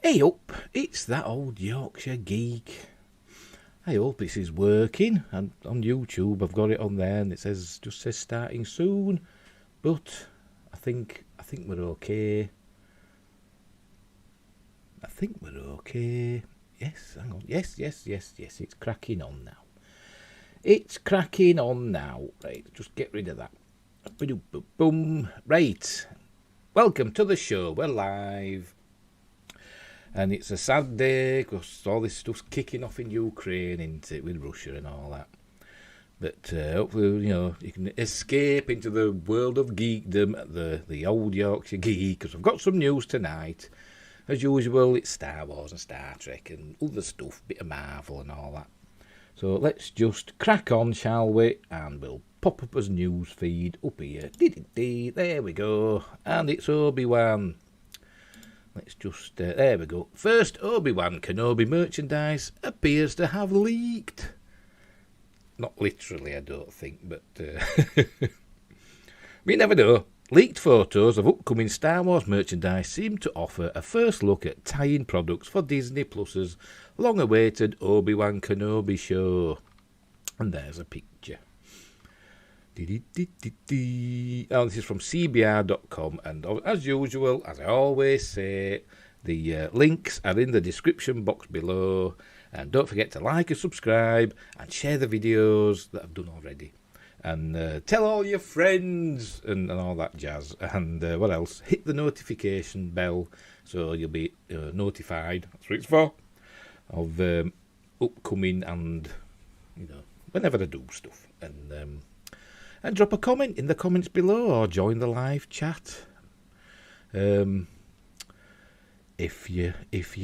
Hey up, it's that old Yorkshire geek. I hope this is working, and on YouTube I've got it on there and it says starting soon, but I think we're okay. I think we're okay. Yes, hang on. Yes, it's cracking on now. It's cracking on now. Right, just get rid of that. Boom. Right. Welcome to the show. We're live. And it's a sad day because all this stuff's kicking off in Ukraine, isn't it, with Russia and all that. But hopefully, you can escape into the world of geekdom, the old Yorkshire geek, because I've got some news tonight. As usual, it's Star Wars and Star Trek and other stuff, bit of Marvel and all that. So let's just crack on, shall we? And we'll pop up as news feed up here. There we go. And it's Obi-Wan. Let's just, there we go. First, Obi-Wan Kenobi merchandise appears to have leaked. Not literally, I don't think, but we never know. Leaked photos of upcoming Star Wars merchandise seem to offer a first look at tie-in products for Disney Plus's long-awaited Obi-Wan Kenobi show. And there's a picture. Oh, this is from cbr.com, and as usual, as I always say, the links are in the description box below, and don't forget to like and subscribe and share the videos that I've done already, and tell all your friends and all that jazz, and what else, hit the notification bell so you'll be notified, that's what it's for, of upcoming and whenever I do stuff, and drop a comment in the comments below or join the live chat if you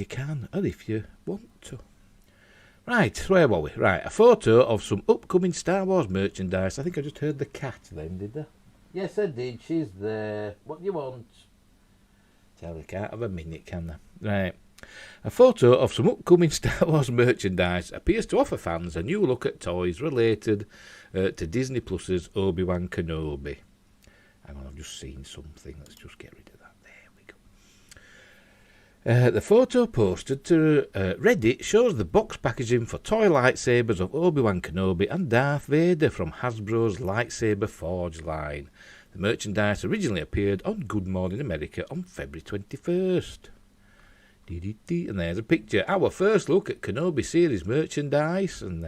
can or if you want to. Right, where were we? Right, a photo of some upcoming Star Wars merchandise. I think I just heard the cat then, did I? Yes, I did. She's there. What do you want? Tell the cat of a minute, can I? Right. A photo of some upcoming Star Wars merchandise appears to offer fans a new look at toys related to Disney Plus's Obi-Wan Kenobi. Hang on, I've just seen something. Let's just get rid of that. There we go. The photo posted to Reddit shows the box packaging for toy lightsabers of Obi-Wan Kenobi and Darth Vader from Hasbro's Lightsaber Forge line. The merchandise originally appeared on Good Morning America on February 21st. And there's a picture. Our first look at Kenobi series merchandise, and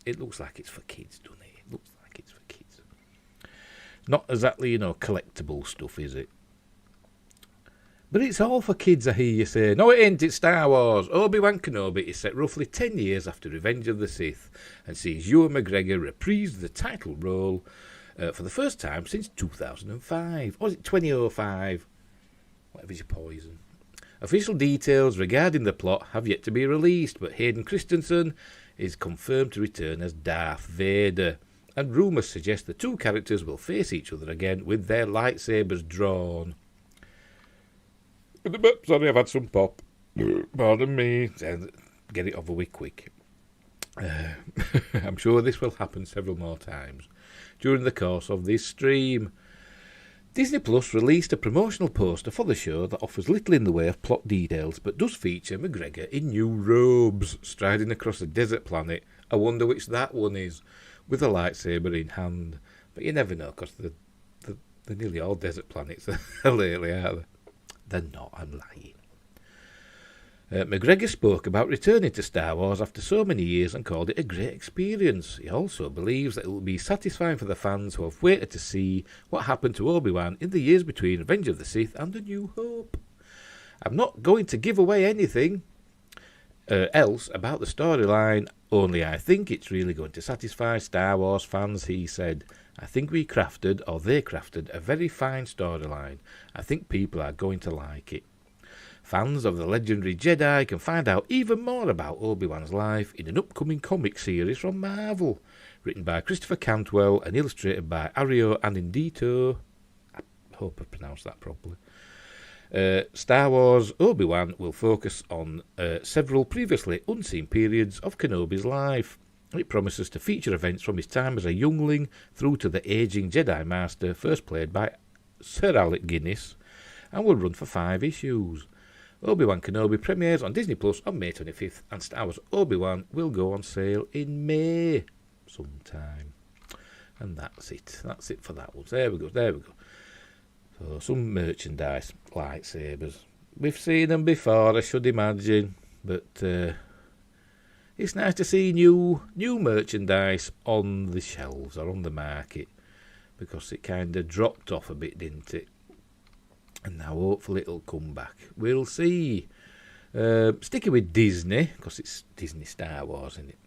it looks like it's for kids, doesn't it? It looks like it's for kids. Not exactly, collectible stuff, is it? But it's all for kids, I hear you say. No, it ain't. It's Star Wars. Obi-Wan Kenobi is set roughly 10 years after Revenge of the Sith and sees Ewan McGregor reprise the title role for the first time since 2005. Or is it 2005? Whatever's your poison. Official details regarding the plot have yet to be released, but Hayden Christensen is confirmed to return as Darth Vader, and rumours suggest the two characters will face each other again with their lightsabers drawn. Sorry, I've had some pop. Pardon me. Get it over with quick. I'm sure this will happen several more times during the course of this stream. Disney Plus released a promotional poster for the show that offers little in the way of plot details, but does feature McGregor in new robes, striding across a desert planet. I wonder which that one is, with a lightsaber in hand. But you never know, because they're nearly all desert planets lately, aren't they? They're not, I'm lying. McGregor spoke about returning to Star Wars after so many years and called it a great experience. He also believes that it will be satisfying for the fans who have waited to see what happened to Obi-Wan in the years between Revenge of the Sith and A New Hope. I'm not going to give away anything else about the storyline, only I think it's really going to satisfy Star Wars fans, he said. I think they crafted a very fine storyline. I think people are going to like it. Fans of the legendary Jedi can find out even more about Obi-Wan's life in an upcoming comic series from Marvel, written by Christopher Cantwell and illustrated by Ario Anindito. I hope I pronounced that properly. Star Wars Obi-Wan will focus on several previously unseen periods of Kenobi's life. It promises to feature events from his time as a youngling through to the aging Jedi Master, first played by Sir Alec Guinness, and will run for 5 issues. Obi-Wan Kenobi premieres on Disney Plus on May 25th, and Star Wars Obi-Wan will go on sale in May sometime. And that's it. That's it for that one. There we go. So some merchandise, lightsabers. We've seen them before, I should imagine, but it's nice to see new merchandise on the shelves or on the market, because it kind of dropped off a bit, didn't it? And now hopefully it'll come back. We'll see. Sticking with Disney, because it's Disney Star Wars, isn't it?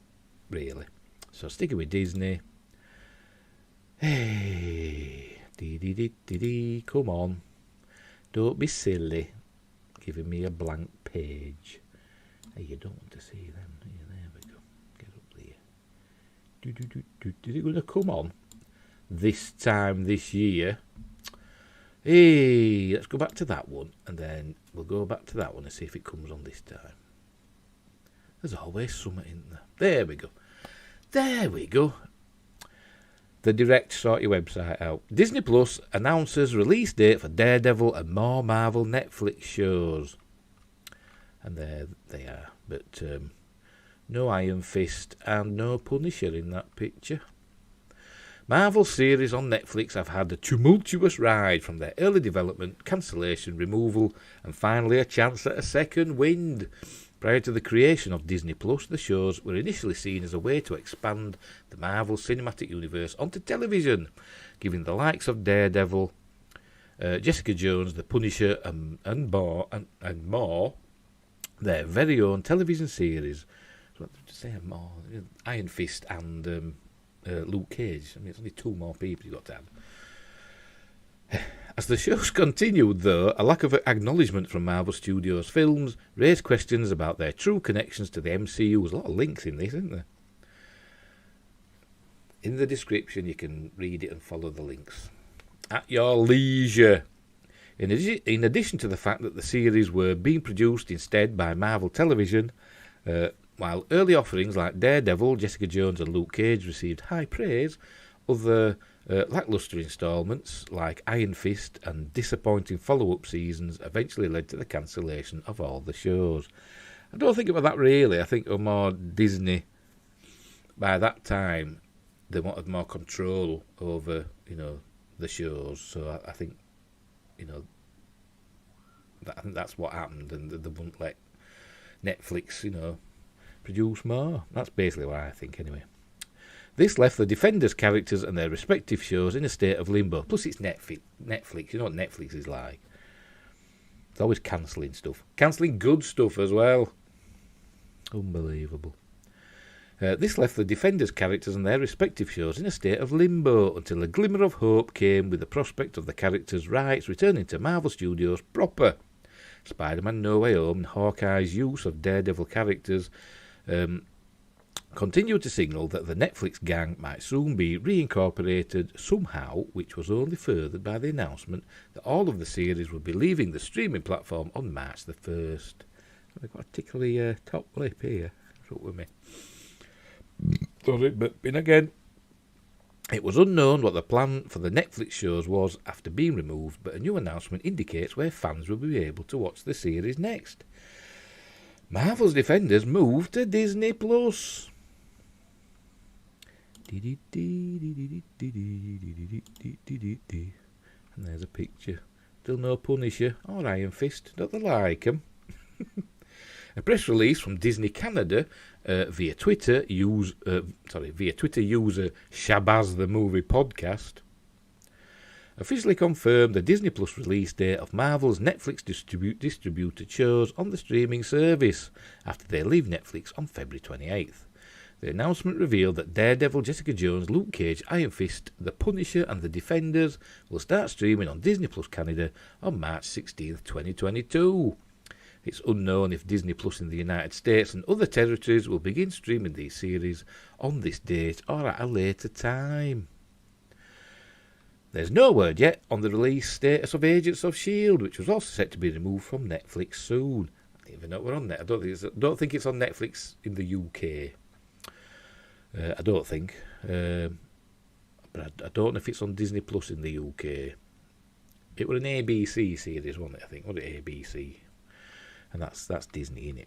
Really. So sticking with Disney. Hey, come on. Don't be silly. Giving me a blank page. Hey, you don't want to see them, do you? There we go. Get up there. Is it going to come on this time this year? Hey, let's go back to that one, and then we'll go back to that one and see if it comes on this time. There's always something in there. There we go. The direct sort your website out. Disney Plus announces release date for Daredevil and more Marvel Netflix shows. And there they are. But no Iron Fist and no Punisher in that picture. Marvel series on Netflix have had a tumultuous ride from their early development, cancellation, removal, and finally a chance at a second wind. Prior to the creation of Disney Plus, the shows were initially seen as a way to expand the Marvel Cinematic Universe onto television, giving the likes of Daredevil, Jessica Jones, The Punisher, and more their very own television series. So to say more, Iron Fist and Luke Cage. I mean, it's only two more people you've got to add. As the shows continued, though, a lack of acknowledgement from Marvel Studios films raised questions about their true connections to the MCU. There's a lot of links in this, isn't there? In the description, you can read it and follow the links at your leisure. In addition to the fact that the series were being produced instead by Marvel Television, while early offerings like Daredevil, Jessica Jones and Luke Cage received high praise, other lacklustre instalments like Iron Fist and disappointing follow-up seasons eventually led to the cancellation of all the shows. I don't think it was that really. I think it was more Disney. By that time, they wanted more control over, the shows. So I think, I think that's what happened, and they wouldn't let Netflix, produce more. That's basically what I think, anyway. This left the Defenders characters and their respective shows in a state of limbo. Plus, it's Netflix. You know what Netflix is like. It's always cancelling stuff. Cancelling good stuff as well. Unbelievable. This left the Defenders characters and their respective shows in a state of limbo until a glimmer of hope came with the prospect of the characters' rights returning to Marvel Studios proper. Spider-Man No Way Home and Hawkeye's use of Daredevil characters continued to signal that the Netflix gang might soon be reincorporated somehow, which was only furthered by the announcement that all of the series would be leaving the streaming platform on March the 1st. I've got a tickly top lip here. What's up with me? Sorry, but again, it was unknown what the plan for the Netflix shows was after being removed, but a new announcement indicates where fans will be able to watch the series next. Marvel's Defenders moved to Disney Plus. And there's a picture. Still no Punisher or Iron Fist. Don't they like 'em? A press release from Disney Canada via Twitter user Shabazz the Movie Podcast officially confirmed the Disney Plus release date of Marvel's Netflix distributed shows on the streaming service after they leave Netflix on February 28th. The announcement revealed that Daredevil, Jessica Jones, Luke Cage, Iron Fist, The Punisher and The Defenders will start streaming on Disney Plus Canada on March 16th, 2022. It's unknown if Disney Plus in the United States and other territories will begin streaming these series on this date or at a later time. There's no word yet on the release status of Agents of S.H.I.E.L.D., which was also set to be removed from Netflix soon. I don't even know we're on there. I don't think it's on Netflix in the UK. I don't think. But I don't know if it's on Disney Plus in the UK. It was an ABC series, wasn't it? I think. Was it ABC? And that's Disney, innit?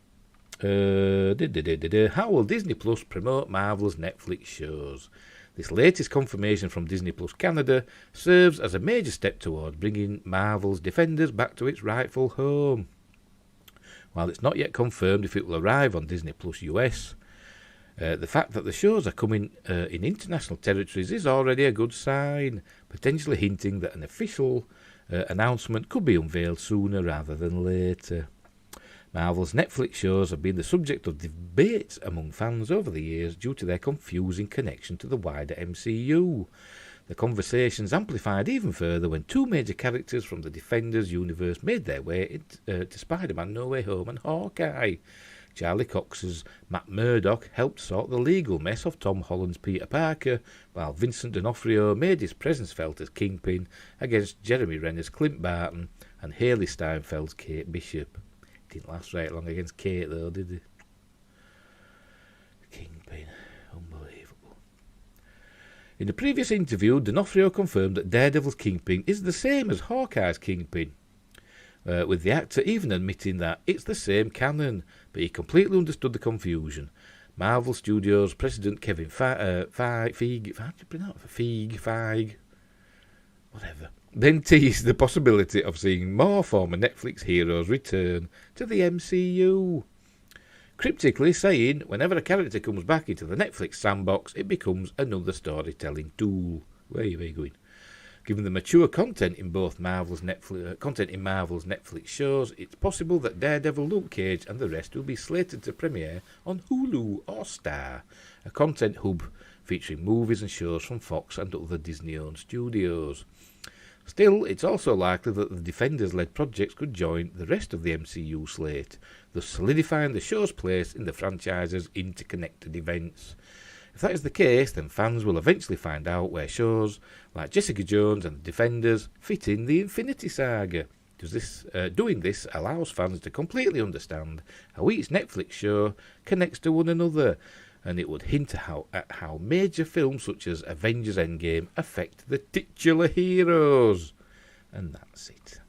How will Disney Plus promote Marvel's Netflix shows? This latest confirmation from Disney Plus Canada serves as a major step towards bringing Marvel's Defenders back to its rightful home. While it's not yet confirmed if it will arrive on Disney Plus US, the fact that the shows are coming in international territories is already a good sign, potentially hinting that an official announcement could be unveiled sooner rather than later. Marvel's Netflix shows have been the subject of debate among fans over the years due to their confusing connection to the wider MCU. The conversations amplified even further when two major characters from the Defenders universe made their way to Spider-Man No Way Home and Hawkeye. Charlie Cox's Matt Murdock helped sort the legal mess of Tom Holland's Peter Parker, while Vincent D'Onofrio made his presence felt as Kingpin against Jeremy Renner's Clint Barton and Haley Steinfeld's Kate Bishop. Didn't last very long against Kate, though, did he? Kingpin. Unbelievable. In a previous interview, D'Onofrio confirmed that Daredevil's Kingpin is the same as Hawkeye's Kingpin, with the actor even admitting that it's the same canon, but he completely understood the confusion. Marvel Studios president Kevin Feige, whatever, then teased the possibility of seeing more former Netflix heroes return to the MCU, cryptically saying whenever a character comes back into the Netflix sandbox, it becomes another storytelling tool. Where are you going? Given the mature content in both Marvel's Netflix shows, it's possible that Daredevil, Luke Cage and the rest will be slated to premiere on Hulu or Star, a content hub featuring movies and shows from Fox and other Disney-owned studios. Still, it's also likely that the Defenders-led projects could join the rest of the MCU slate, thus solidifying the show's place in the franchise's interconnected events. If that is the case, then fans will eventually find out where shows like Jessica Jones and the Defenders fit in the Infinity Saga. Doing this allows fans to completely understand how each Netflix show connects to one another, and it would hint at how major films such as Avengers Endgame affect the titular heroes. And that's it.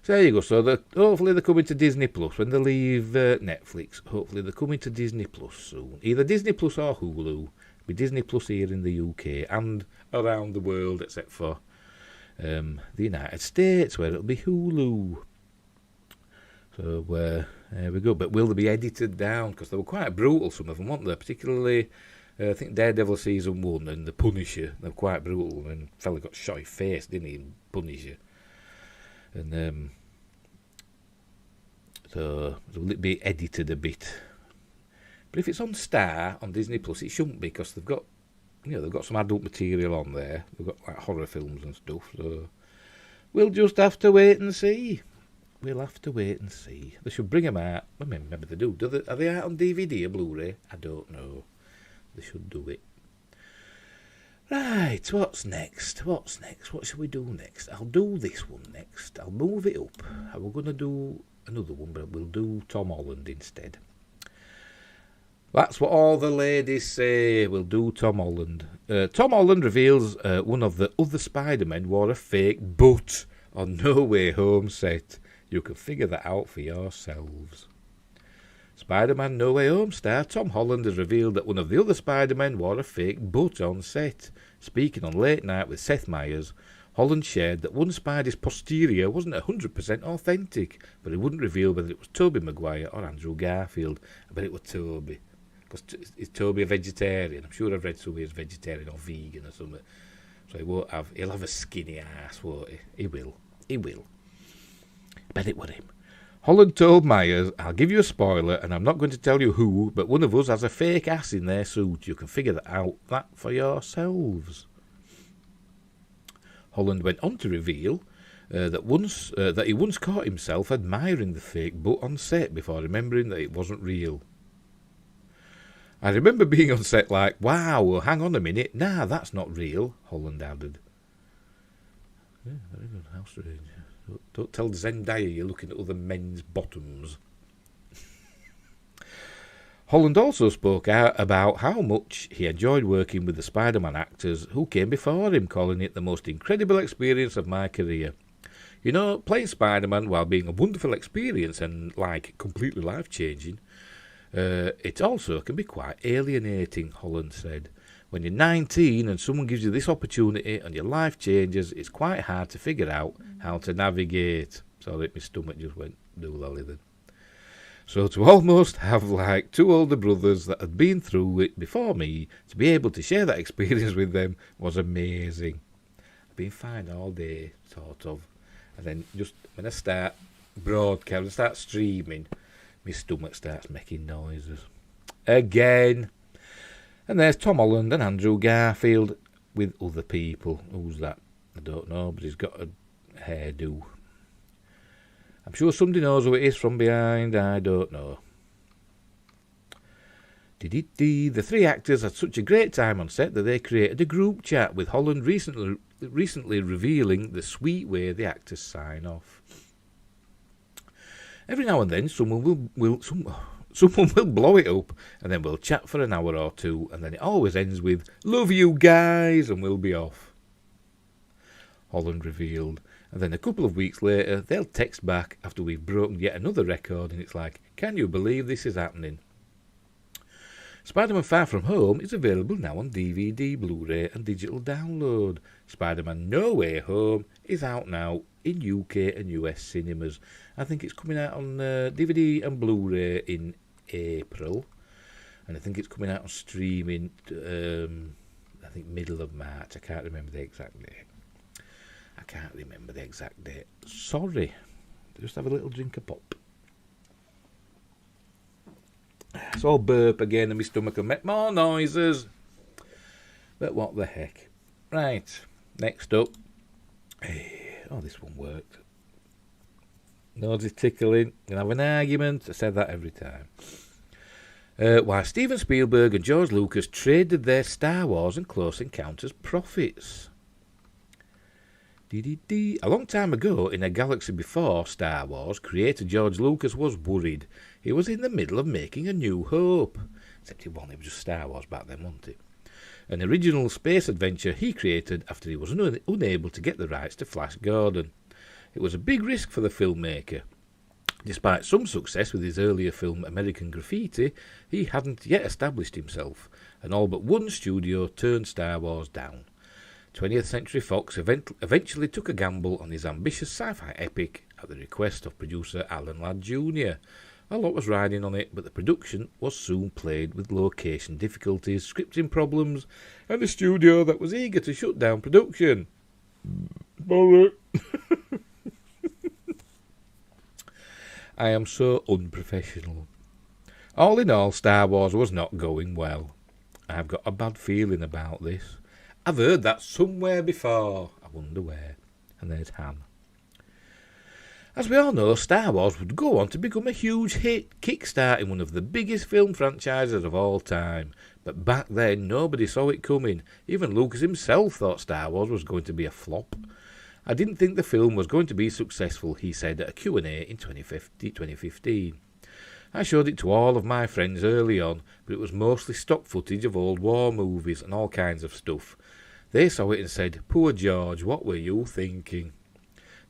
So there you go. So hopefully they're coming to Disney Plus when they leave Netflix. Hopefully they're coming to Disney Plus soon. Either Disney Plus or Hulu. It'll be Disney Plus here in the UK and around the world, except for the United States, where it'll be Hulu. So there we go. But will they be edited down? Because they were quite brutal, some of them, weren't they? Particularly, I think Daredevil Season 1 and The Punisher. They were quite brutal. And the fella got shot in the face, didn't he, in Punisher? And so will it be edited a bit? But if it's on Star, on Disney Plus, it shouldn't be, because they've got some adult material on there. They've got like horror films and stuff. So we'll just have to wait and see. We'll have to wait and see. They should bring them out. I mean, maybe they do. Are they out on DVD or Blu-ray? I don't know. They should do it. Right, what's next? What shall we do next? I'll do this one next. I'll move it up. We're going to do another one, but we'll do Tom Holland instead. That's what all the ladies say. We'll do Tom Holland. Tom Holland reveals one of the other Spider-Men wore a fake butt on No Way Home set. You can figure that out for yourselves. Spider-Man No Way Home star Tom Holland has revealed that one of the other Spider-Men wore a fake butt on set. Speaking on Late Night with Seth Meyers, Holland shared that one Spidey's posterior wasn't 100% authentic, but he wouldn't reveal whether it was Tobey Maguire or Andrew Garfield. I bet it was Tobey. Because is Tobey a vegetarian? I'm sure I've read somebody as vegetarian or vegan or something. So he'll have a skinny ass, won't he? He will. I bet it was him. Holland told Myers, I'll give you a spoiler, and I'm not going to tell you who, but one of us has a fake ass in their suit. You can figure that for yourselves. Holland went on to reveal that he once caught himself admiring the fake butt on set before remembering that it wasn't real. I remember being on set like, wow, well, hang on a minute, nah, that's not real, Holland added. Yeah, very good, how strange. Don't tell Zendaya you're looking at other men's bottoms. Holland also spoke out about how much he enjoyed working with the Spider-Man actors who came before him, calling it the most incredible experience of my career. You know, playing Spider-Man, while being a wonderful experience and, completely life-changing, it also can be quite alienating, Holland said. When you're 19 and someone gives you this opportunity and your life changes, it's quite hard to figure out how to navigate. Sorry, my stomach just went doolally then. So to almost have two older brothers that had been through it before me, to be able to share that experience with them was amazing. I've been fine all day, sort of. And then just when I start broadcast, when I start streaming, my stomach starts making noises. Again. And there's Tom Holland and Andrew Garfield with other people. Who's that? I don't know, but he's got a hairdo. I'm sure somebody knows who it is from behind. I don't know. The three actors had such a great time on set that they created a group chat, with Holland recently revealing the sweet way the actors sign off. Every now and then someone will blow it up, and then we'll chat for an hour or two, and then it always ends with, "Love you guys," and we'll be off. Holland revealed. And then a couple of weeks later, they'll text back after we've broken yet another record, and it's like, "Can you believe this is happening?" Spider-Man Far From Home is available now on DVD, Blu-ray and digital download. Spider-Man No Way Home is out now in UK and US cinemas. I think it's coming out on DVD and Blu-ray in April. And I think it's coming out on streaming, I think middle of March. I can't remember the exact date. Sorry. Just have a little drink of pop. So I'll burp again and my stomach will make more noises. But what the heck. Right. Next up. Oh, this one worked. Nose tickling. Gonna have an argument. I said that every time. Why Steven Spielberg and George Lucas traded their Star Wars and Close Encounters profits. A long time ago, in a galaxy before Star Wars, creator George Lucas was worried. He was in the middle of making A New Hope. Except it was just Star Wars back then, wasn't it? An original space adventure he created after he was unable to get the rights to Flash Gordon. It was a big risk for the filmmaker. Despite some success with his earlier film American Graffiti, he hadn't yet established himself, and all but one studio turned Star Wars down. 20th Century Fox eventually took a gamble on his ambitious sci-fi epic at the request of producer Alan Ladd Jr. A lot was riding on it, but the production was soon plagued with location difficulties, scripting problems, and a studio that was eager to shut down production. Bullet. I am so unprofessional. All in all, Star Wars was not going well. I've got a bad feeling about this. I've heard that somewhere before. I wonder where. And there's Han. As we all know, Star Wars would go on to become a huge hit, kickstarting one of the biggest film franchises of all time. But back then, nobody saw it coming. Even Lucas himself thought Star Wars was going to be a flop. I didn't think the film was going to be successful, he said at a Q&A in 2015. I showed it to all of my friends early on, but it was mostly stock footage of old war movies and all kinds of stuff. They saw it and said, "Poor George, what were you thinking?"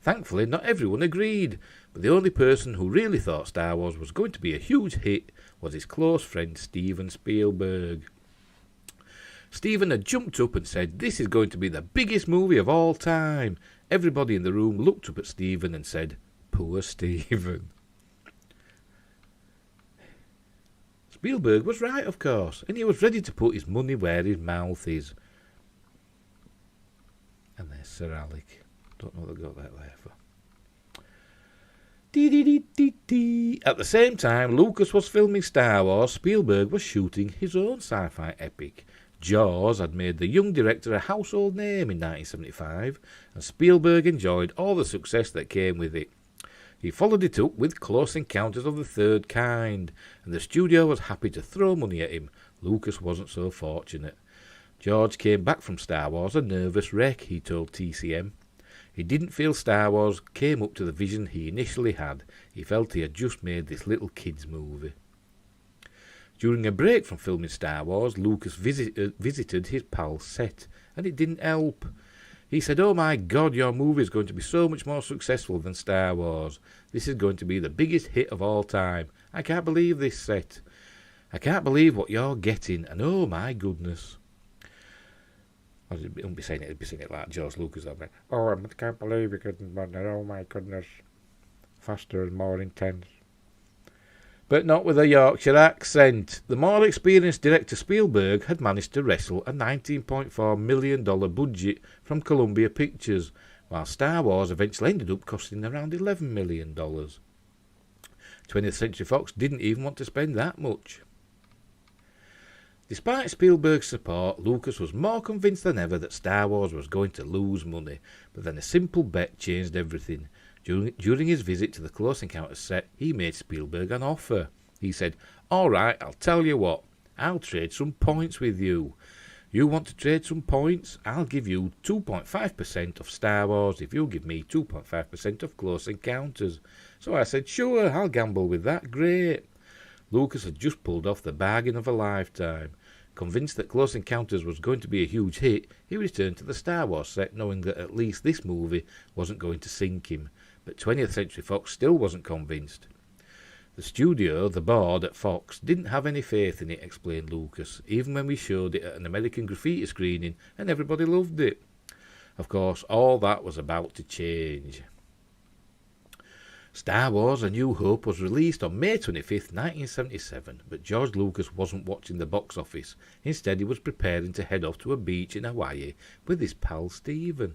Thankfully, not everyone agreed, but the only person who really thought Star Wars was going to be a huge hit was his close friend Steven Spielberg. Steven had jumped up and said, "This is going to be the biggest movie of all time." Everybody in the room looked up at Steven and said, "Poor Steven." Spielberg was right, of course, and he was ready to put his money where his mouth is. And there's Sir Alec. Don't know what they got that there for. At the same time Lucas was filming Star Wars, Spielberg was shooting his own sci-fi epic. Jaws had made the young director a household name in 1975, and Spielberg enjoyed all the success that came with it. He followed it up with Close Encounters of the Third Kind, and the studio was happy to throw money at him. Lucas wasn't so fortunate. George came back from Star Wars a nervous wreck, he told TCM. He didn't feel Star Wars came up to the vision he initially had. He felt he had just made this little kids' movie. During a break from filming Star Wars, Lucas visited his pal's set, and it didn't help. He said, "Oh my God, your movie is going to be so much more successful than Star Wars. This is going to be the biggest hit of all time. I can't believe this set. I can't believe what you're getting, and oh my goodness." I wouldn't be saying it, I'd be saying it like George Lucas. I'd be like, "Oh, I can't believe it, oh my goodness. Faster and more intense." But not with a Yorkshire accent. The more experienced director Spielberg had managed to wrestle a $19.4 million budget from Columbia Pictures, while Star Wars eventually ended up costing around $11 million. 20th Century Fox didn't even want to spend that much. Despite Spielberg's support, Lucas was more convinced than ever that Star Wars was going to lose money, but then a simple bet changed everything. During his visit to the Close Encounters set, he made Spielberg an offer. He said, "All right, I'll tell you what, I'll trade some points with you. You want to trade some points? I'll give you 2.5% of Star Wars if you give me 2.5% of Close Encounters." So I said, "Sure, I'll gamble with that, great." Lucas had just pulled off the bargain of a lifetime. Convinced that Close Encounters was going to be a huge hit, he returned to the Star Wars set knowing that at least this movie wasn't going to sink him. But 20th Century Fox still wasn't convinced. "The studio, the board at Fox, didn't have any faith in it," explained Lucas, "even when we showed it at an American Graffiti screening and everybody loved it." Of course, all that was about to change. Star Wars A New Hope was released on May 25th, 1977, but George Lucas wasn't watching the box office. Instead, he was preparing to head off to a beach in Hawaii with his pal Stephen.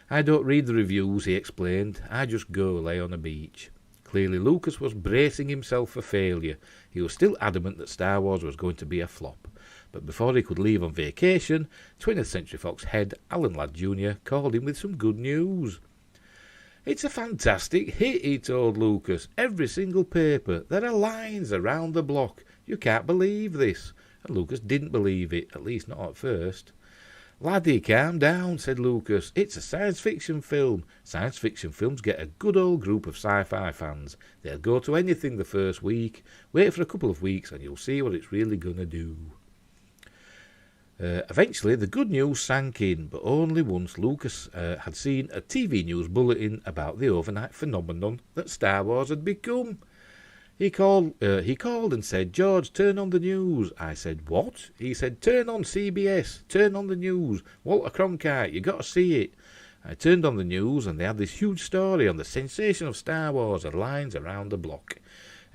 "I don't read the reviews," he explained. "I just go lay on a beach." Clearly, Lucas was bracing himself for failure. He was still adamant that Star Wars was going to be a flop. But before he could leave on vacation, 20th Century Fox head Alan Ladd Jr. called him with some good news. "It's a fantastic hit," he told Lucas. "Every single paper. There are lines around the block. You can't believe this." And Lucas didn't believe it, at least not at first. "Laddie, calm down," said Lucas. "It's a science fiction film. Science fiction films get a good old group of sci-fi fans. They'll go to anything the first week. Wait for a couple of weeks and you'll see what it's really going to do." Eventually, the good news sank in, but only once Lucas had seen a TV news bulletin about the overnight phenomenon that Star Wars had become. He called and said, "George, turn on the news." I said, "What?" He said, "Turn on CBS, turn on the news. Walter Cronkite, you got to see it." I turned on the news and they had this huge story on the sensation of Star Wars and lines around the block.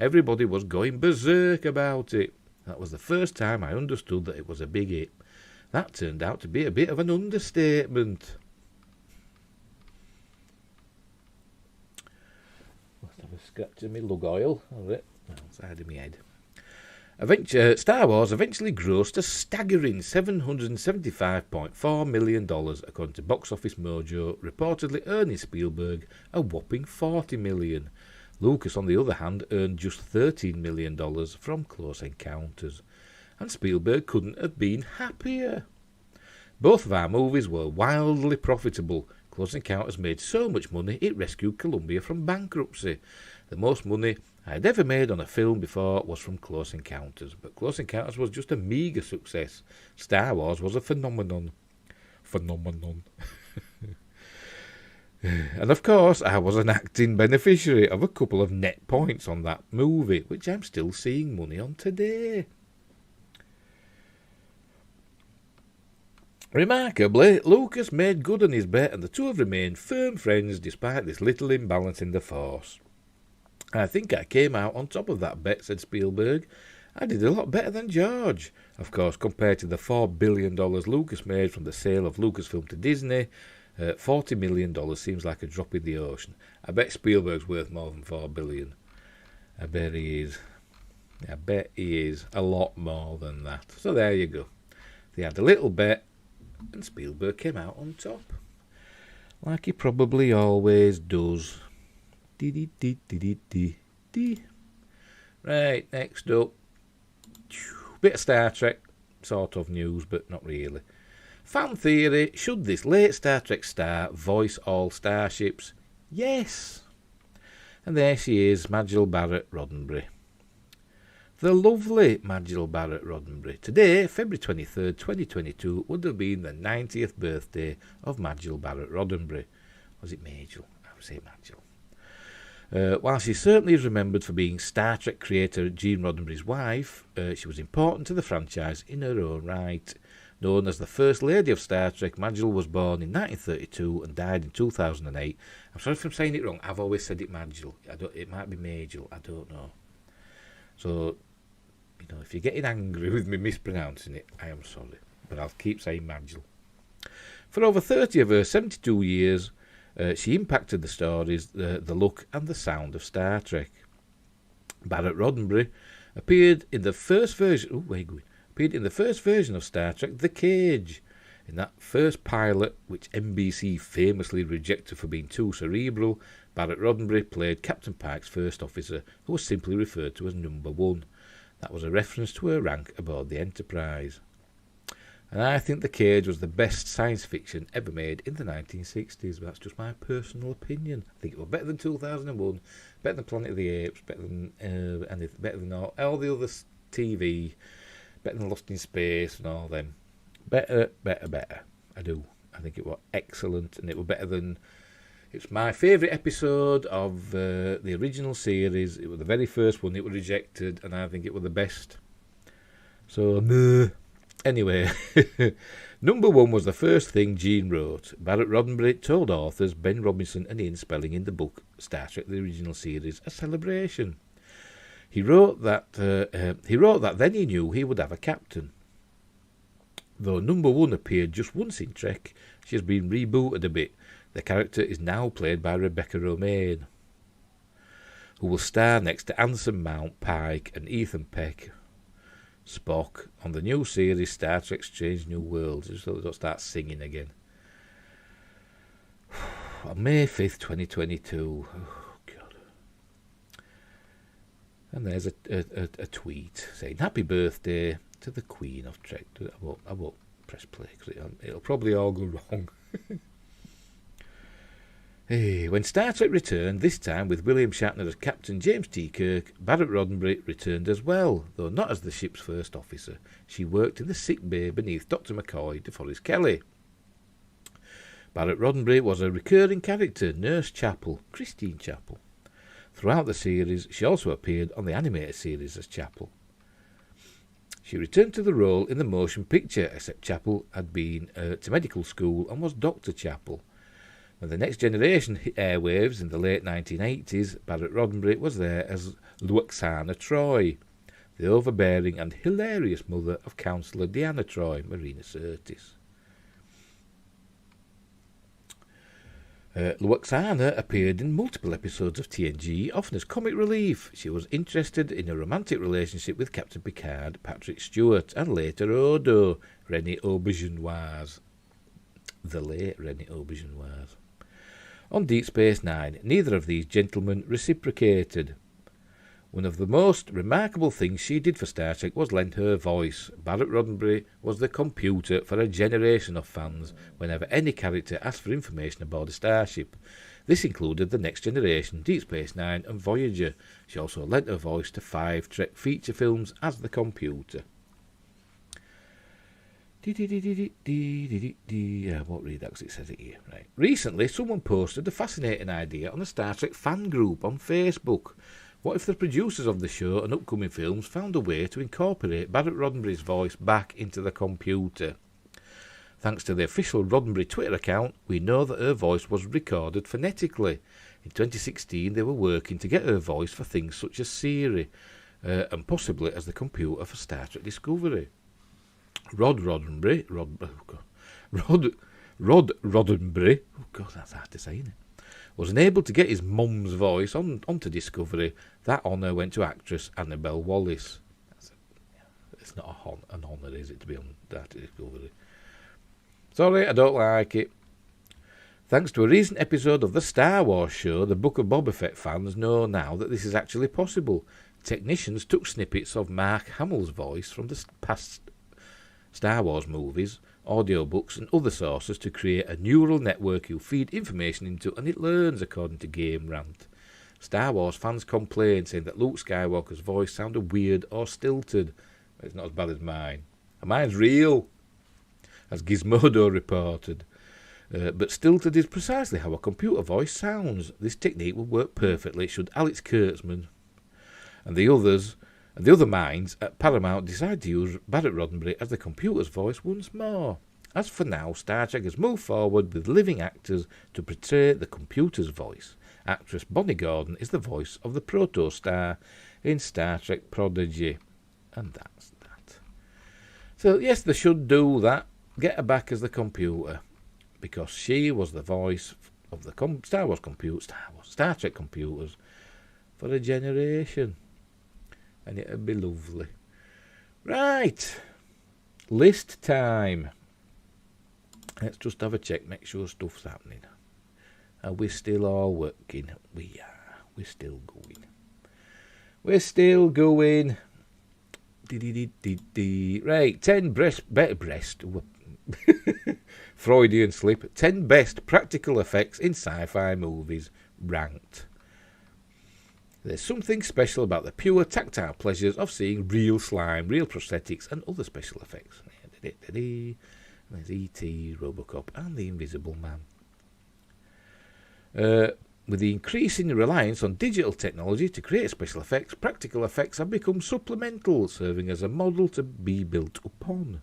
Everybody was going berserk about it. That was the first time I understood that it was a big hit. That turned out to be a bit of an understatement. Must have a scratch of my lug oil. All right, outside of my head. Star Wars eventually grossed a staggering $775.4 million, according to Box Office Mojo, reportedly earning Spielberg a whopping $40 million. Lucas, on the other hand, earned just $13 million from Close Encounters. And Spielberg couldn't have been happier. Both of our movies were wildly profitable. Close Encounters made so much money it rescued Columbia from bankruptcy. The most money I had ever made on a film before was from Close Encounters, but Close Encounters was just a meagre success. Star Wars was a phenomenon. And of course, I was an acting beneficiary of a couple of net points on that movie, which I'm still seeing money on today. Remarkably, Lucas made good on his bet and the two have remained firm friends despite this little imbalance in the force. "I think I came out on top of that bet," said Spielberg. "I did a lot better than George." Of course, compared to the $4 billion Lucas made from the sale of Lucasfilm to Disney, $40 million seems like a drop in the ocean. I bet Spielberg's worth more than $4 billion. I bet he is. I bet he is a lot more than that. So there you go. They had a little bet and Spielberg came out on top. Like he probably always does. Right, next up. Bit of Star Trek, sort of news, but not really. Fan theory, should this late Star Trek star voice all starships? Yes. And there she is, Majel Barrett Roddenberry. the lovely Majel Barrett Roddenberry. Today, February 23rd, 2022, would have been the 90th birthday of Majel Barrett Roddenberry. Was it Majel? I would say Majel. While she certainly is remembered for being Star Trek creator Gene Roddenberry's wife, she was important to the franchise in her own right. Known as the First Lady of Star Trek, Majel was born in 1932 and died in 2008. I'm sorry if I'm saying it wrong. I've always said it Majel. It might be Majel. I don't know. So, if you're getting angry with me mispronouncing it, I am sorry. But I'll keep saying Majel. For over 30 of her 72 years, she impacted the stories, the look and the sound of Star Trek. Barrett Roddenberry appeared in the first version of Star Trek The Cage. In that first pilot, which NBC famously rejected for being too cerebral, Barrett Roddenberry played Captain Pike's first officer, who was simply referred to as Number One. That was a reference to her rank aboard the Enterprise. And I think The Cage was the best science fiction ever made in the 1960s. But that's just my personal opinion. I think it was better than 2001, better than Planet of the Apes, better than all the other TV, better than Lost in Space and all them. Better. I do. I think it was excellent, and it was better than... It's my favourite episode of the original series. It was the very first one. It was rejected, and I think it was the best. So, anyway, Number One was the first thing Gene wrote. Barrett Roddenberry told authors Ben Robinson and Ian Spelling in the book Star Trek: The Original Series a celebration. He wrote that then he knew he would have a captain. Though Number One appeared just once in Trek, she has been rebooted a bit. The character is now played by Rebecca Romijn, who will star next to Anson Mount, Pike and Ethan Peck, Spock, on the new series Star Trek Strange New Worlds. Just so don't start singing again. On May 5th, 2022. Oh, God. And there's a tweet saying, "Happy birthday to the Queen of Trek." I won't press play because it'll probably all go wrong. Hey, when Star Trek returned, this time with William Shatner as Captain James T. Kirk, Barrett Roddenberry returned as well, though not as the ship's first officer. She worked in the sick bay beneath Dr. McCoy, DeForest Kelley. Barrett Roddenberry was a recurring character, Nurse Chapel, Christine Chapel. Throughout the series, she also appeared on the animated series as Chapel. She returned to the role in the motion picture, except Chapel had been to medical school and was Dr. Chapel. When the Next Generation hit airwaves in the late 1980s, Barrett Roddenberry was there as Luoxana Troi, the overbearing and hilarious mother of Counsellor Deanna Troi, Marina Sirtis. Luoxana appeared in multiple episodes of TNG, often as comic relief. She was interested in a romantic relationship with Captain Picard, Patrick Stewart, and later Odo, René Auberginoise. The late René Auberginoise. On Deep Space Nine, neither of these gentlemen reciprocated. One of the most remarkable things she did for Star Trek was lend her voice. Barrett Roddenberry was the computer for a generation of fans whenever any character asked for information aboard a starship. This included The Next Generation, Deep Space Nine and Voyager. She also lent her voice to 5 Trek feature films as the computer. I won't read that because it says it here. Right. Recently, someone posted a fascinating idea on a Star Trek fan group on Facebook. What if the producers of the show and upcoming films found a way to incorporate Barrett Roddenberry's voice back into the computer? Thanks to the official Roddenberry Twitter account, we know that her voice was recorded phonetically. In 2016, they were working to get her voice for things such as Siri, and possibly as the computer for Star Trek Discovery. Rod Roddenberry, oh God, that's hard to say, isn't it? Was unable to get his mum's voice onto Discovery. That honour went to actress Annabelle Wallis. It's not an honour, is it, to be on that Discovery? Sorry, I don't like it. Thanks to a recent episode of the Star Wars show, the Book of Boba Fett fans know now that this is actually possible. Technicians took snippets of Mark Hamill's voice from the past Star Wars movies, audiobooks and other sources to create a neural network you feed information into and it learns, according to Game Rant. Star Wars fans complained, saying that Luke Skywalker's voice sounded weird or stilted. It's not as bad as mine. And mine's real, as Gizmodo reported. But stilted is precisely how a computer voice sounds. This technique would work perfectly should Alex Kurtzman and the other minds at Paramount decide to use Barrett Roddenberry as the computer's voice once more. As for now, Star Trek has moved forward with living actors to portray the computer's voice. Actress Bonnie Gordon is the voice of the Protostar in Star Trek Prodigy. And that's that. So yes, they should do that. Get her back as the computer. Because she was the voice of the Star Trek computers for a generation. And it'd be lovely. Right. List time. Let's just have a check, make sure stuff's happening. Are we still all working? We are. We're still going. We're still going. Right, 10 breast. Freudian slip. 10 best practical effects in sci-fi movies, ranked. There's something special about the pure tactile pleasures of seeing real slime, real prosthetics, and other special effects. There's E.T., Robocop, and the Invisible Man. With the increasing reliance on digital technology to create special effects, practical effects have become supplemental, serving as a model to be built upon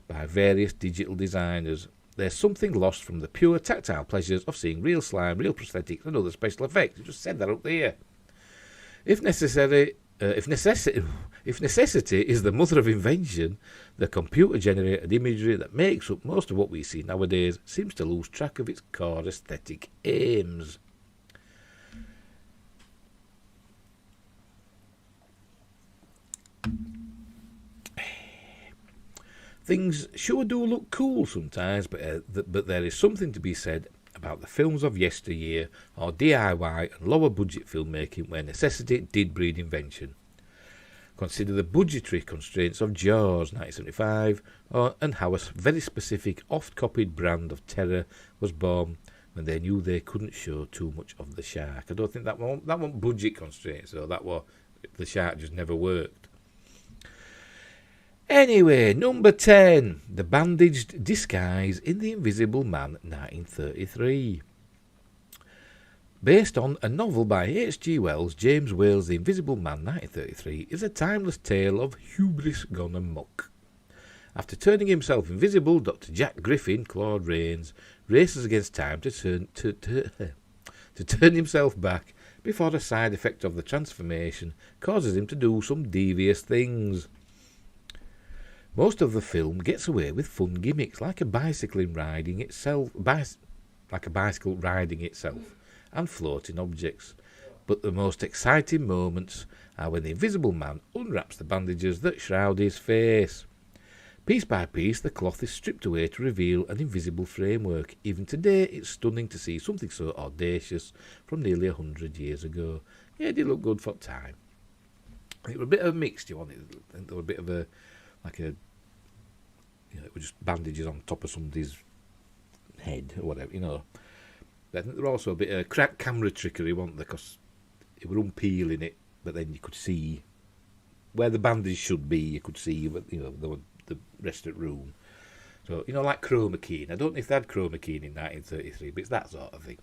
by various digital designers. There's something lost from the pure tactile pleasures of seeing real slime, real prosthetics, and other special effects. You just said that up there. If necessity is the mother of invention, the computer-generated imagery that makes up most of what we see nowadays seems to lose track of its core aesthetic aims. Things sure do look cool sometimes, but there is something to be said about the films of yesteryear, or DIY and lower budget filmmaking where necessity did breed invention. Consider the budgetary constraints of Jaws 1975, and how a very specific oft-copied brand of terror was born when they knew they couldn't show too much of the shark. I don't think that one budget constraints, though. The shark just never worked. Anyway, number 10, The Bandaged Disguise in The Invisible Man, 1933. Based on a novel by H.G. Wells, James Whale's The Invisible Man, 1933, is a timeless tale of hubris gone amok. After turning himself invisible, Dr. Jack Griffin, Claude Rains, races against time to turn himself back before a side effect of the transformation causes him to do some devious things. Most of the film gets away with fun gimmicks like a bicycle riding itself, and floating objects. But the most exciting moments are when the Invisible Man unwraps the bandages that shroud his face. Piece by piece, the cloth is stripped away to reveal an invisible framework. Even today, it's stunning to see something so audacious from nearly 100 years ago. Yeah, it did look good for time. It was a bit of a mix, I think there was a bit of it was just bandages on top of somebody's head or whatever, But I think there was also a bit of crack camera trickery, wasn't there? Because it were unpeeling it, but then you could see where the bandage should be. You could see, the rest of the room. So, like chroma keying. I don't know if they had chroma keying in 1933, but it's that sort of thing.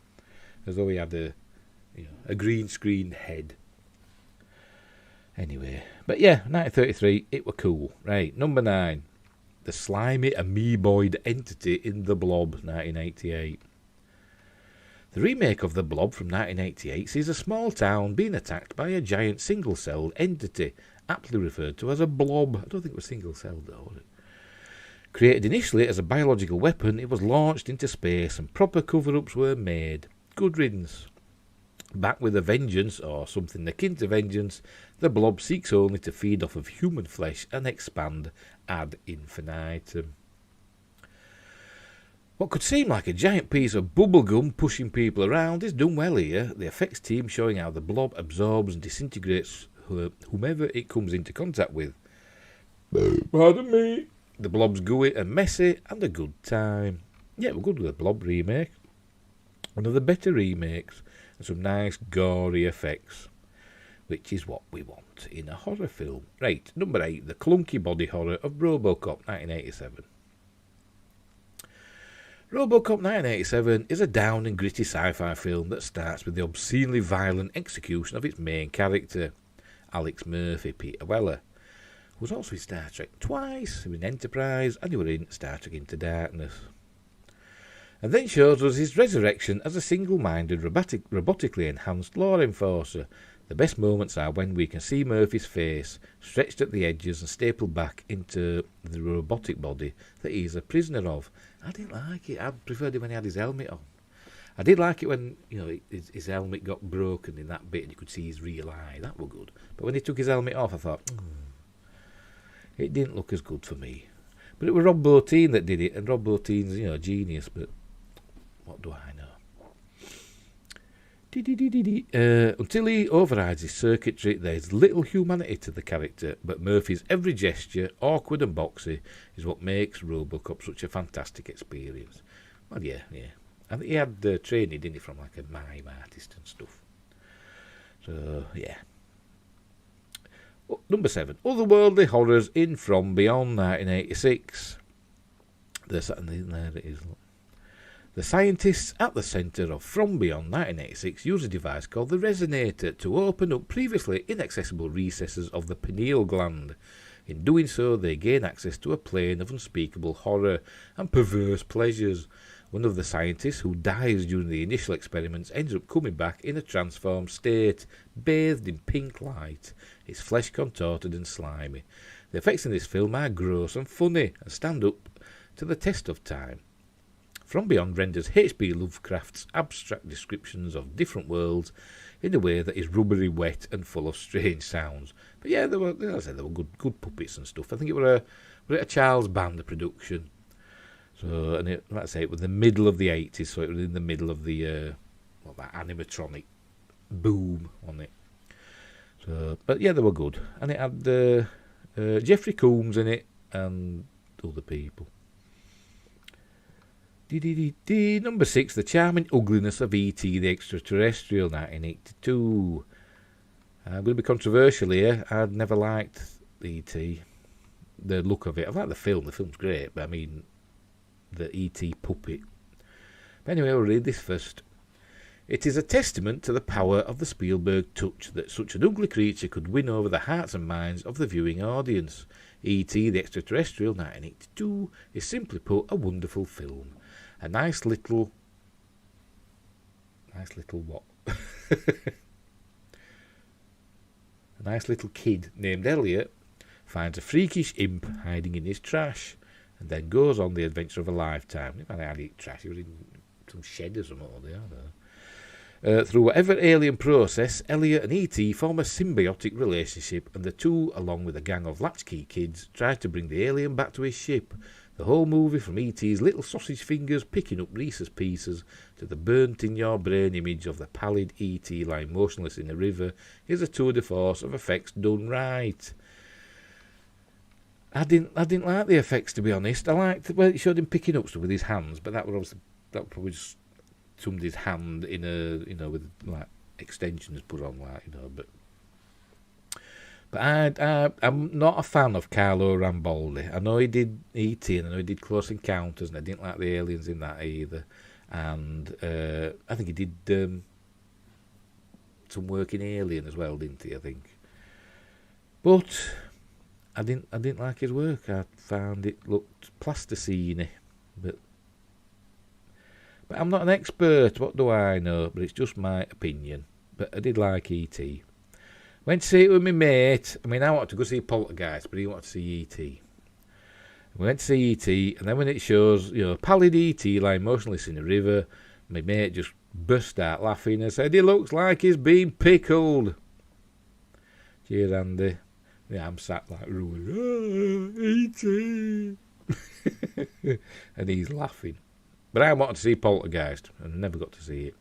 As though he had a green screen head. Anyway, but yeah, 1933, it were cool. Right, number 9. The slimy amoeboid entity in The Blob, 1988. The remake of The Blob from 1988 sees a small town being attacked by a giant single-celled entity, aptly referred to as a blob. I don't think it was single-celled, though, was it? Created initially as a biological weapon, it was launched into space and proper cover-ups were made. Good riddance. Back with a vengeance, or something akin to vengeance, the blob seeks only to feed off of human flesh and expand ad infinitum. What could seem like a giant piece of bubblegum pushing people around is done well here, the effects team showing how the blob absorbs and disintegrates whomever it comes into contact with. Pardon me. The blob's gooey and messy and a good time. Yeah, we're good with the Blob remake. One of the better remakes. and some nice gory effects, which is what we want in a horror film. Right, number 8, the clunky body horror of RoboCop 1987. RoboCop 1987 is a down and gritty sci-fi film that starts with the obscenely violent execution of its main character, Alex Murphy, Peter Weller, who was also in Star Trek twice, in Enterprise, and he was in Star Trek Into Darkness. And then shows us his resurrection as a single-minded, robotically enhanced law enforcer. The best moments are when we can see Murphy's face stretched at the edges and stapled back into the robotic body that he is a prisoner of. I didn't like it. I preferred it when he had his helmet on. I did like it when, you know, his helmet got broken in that bit and you could see his real eye. That was good. But when he took his helmet off, I thought, it didn't look as good for me. But it was Rob Bottin that did it, and Rob Bottin's, you know, a genius, but what do I know? Until he overrides his circuitry, there's little humanity to the character, but Murphy's every gesture, awkward and boxy, is what makes RoboCop such a fantastic experience. Well, yeah. I think he had training, didn't he, from like a mime artist and stuff. So, yeah. Number 7, otherworldly horrors in From Beyond 1986. There it is. The scientists at the centre of From Beyond 1986 use a device called the resonator to open up previously inaccessible recesses of the pineal gland. In doing so, they gain access to a plane of unspeakable horror and perverse pleasures. One of the scientists who dies during the initial experiments ends up coming back in a transformed state, bathed in pink light, his flesh contorted and slimy. The effects in this film are gross and funny and stand up to the test of time. From Beyond renders H.P. Lovecraft's abstract descriptions of different worlds in a way that is rubbery wet and full of strange sounds. But yeah, there were good puppets and stuff. I think it were a Charles Band production. So, and it, like I say, it was the middle of the 80s, so it was in the middle of the that animatronic boom on it. So, but yeah, they were good, and it had Jeffrey Combs in it and other people. Number 6, the charming ugliness of E.T. the Extraterrestrial, 1982. I'm going to be controversial here. I'd never liked E.T. The look of it. I like the film. The film's great, but I mean the E.T. puppet. But anyway, I'll read this first. It is a testament to the power of the Spielberg touch that such an ugly creature could win over the hearts and minds of the viewing audience. E.T. the Extraterrestrial, 1982, is simply put a wonderful film. A nice little what? A nice little kid named Elliot finds a freakish imp hiding in his trash and then goes on the adventure of a lifetime. If I had it trash, he was in some shed or something or the other. Through whatever alien process, Elliot and E.T. form a symbiotic relationship, and the two, along with a gang of latchkey kids, try to bring the alien back to his ship. The whole movie, from E.T.'s little sausage fingers picking up Reese's Pieces to the burnt-in-your-brain image of the pallid E.T. lying motionless in a river, is a tour de force of effects done right. I didn't like the effects, to be honest. I liked, well, it showed him picking up stuff with his hands, but that was probably just somebody's hand in a, you know, with like extensions put on, like, you know, but I'm not a fan of Carlo Rambaldi. I know he did E.T. and I know he did Close Encounters, and I didn't like the aliens in that either. And I think he did some work in Alien as well, didn't he? I think. But I didn't like his work. I found it looked plasticine-y, but I'm not an expert. What do I know? But it's just my opinion. But I did like E.T. Went to see it with my mate. I mean, I wanted to go see Poltergeist, but he wanted to see E.T. We went to see E.T., and then when it shows, you know, pallid E.T. lying motionless in a river, my mate just burst out laughing and said, "He looks like he's been pickled." Cheers, Andy. Yeah, I'm sat like ruined. Oh, E.T. And he's laughing. But I wanted to see Poltergeist, and I never got to see it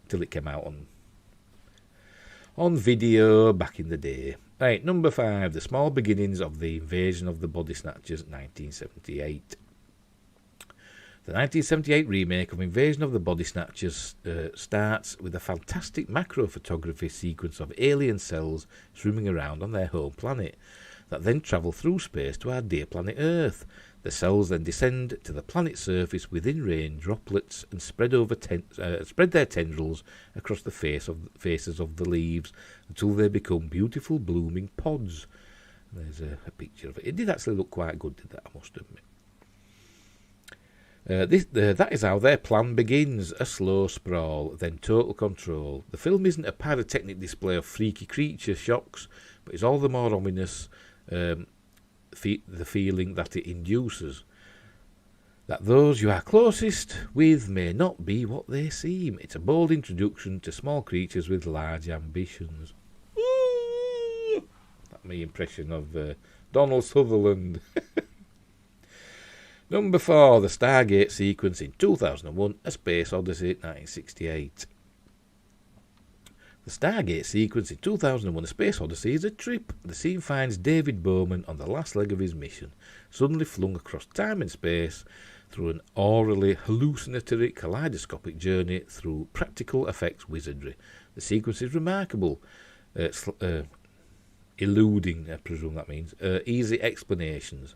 until it came out on video back in the day. Right, number 5, the small beginnings of the invasion of the body snatchers, 1978. The 1978 remake of Invasion of the Body Snatchers starts with a fantastic macro photography sequence of alien cells swimming around on their home planet that then travel through space to our dear planet Earth. The cells then descend to the planet's surface within range droplets and spread their tendrils across the faces of the leaves until they become beautiful blooming pods. There's a picture of it. It did actually look quite good, did that, I must admit. That is how their plan begins, a slow sprawl, then total control. The film isn't a pyrotechnic display of freaky creature shocks, but is all the more ominous the feeling that it induces. That those you are closest with may not be what they seem. It's a bold introduction to small creatures with large ambitions. That's my impression of Donald Sutherland. Number 4, the Stargate Sequence in 2001, A Space Odyssey, 1968. The Stargate Sequence in 2001, A Space Odyssey is a trip. The scene finds David Bowman on the last leg of his mission, suddenly flung across time and space through an aurally hallucinatory kaleidoscopic journey through practical effects wizardry. The sequence is remarkable, eluding, I presume that means, easy explanations.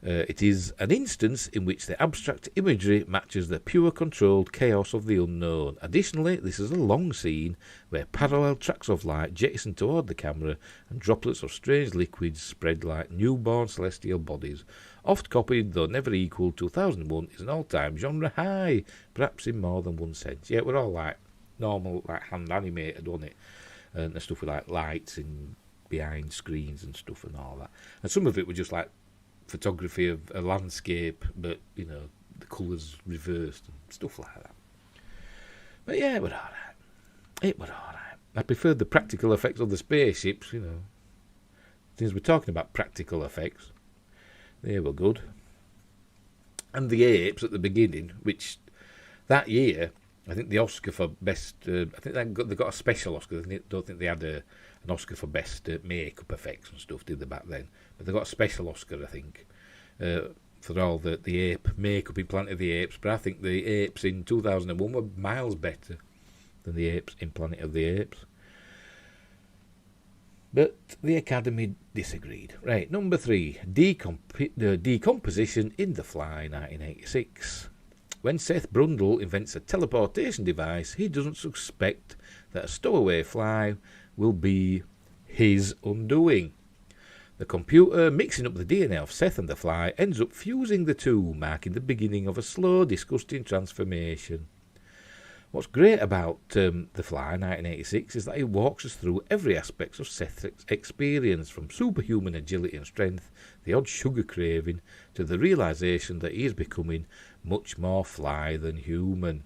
It is an instance in which the abstract imagery matches the pure controlled chaos of the unknown. Additionally, this is a long scene where parallel tracks of light jettison toward the camera and droplets of strange liquids spread like newborn celestial bodies. Oft copied, though never equalled, 2001 is an all-time genre high, perhaps in more than one sense. Yeah, we're all like normal, like hand animated, wasn't it? And the stuff with like lights in behind screens and stuff and all that. And some of it were just like photography of a landscape, but you know, the colours reversed and stuff like that. But yeah, it was alright. I preferred the practical effects of the spaceships, you know. Since we're talking about practical effects, they were good. And the apes at the beginning, which that year, I think the Oscar for best, I think they got a special Oscar. I don't think they had an Oscar for best makeup effects and stuff, did they, back then? But they got a special Oscar, I think, for all the ape makeup in Planet of the Apes. But I think the apes in 2001 were miles better than the apes in Planet of the Apes. But the Academy disagreed. Right, number 3, Decomposition in The Fly, 1986. When Seth Brundle invents a teleportation device, he doesn't suspect that a stowaway fly will be his undoing. The computer, mixing up the DNA of Seth and the fly, ends up fusing the two, marking the beginning of a slow, disgusting transformation. What's great about The Fly, 1986, is that it walks us through every aspect of Seth's experience, from superhuman agility and strength, the odd sugar craving, to the realisation that he is becoming much more fly than human.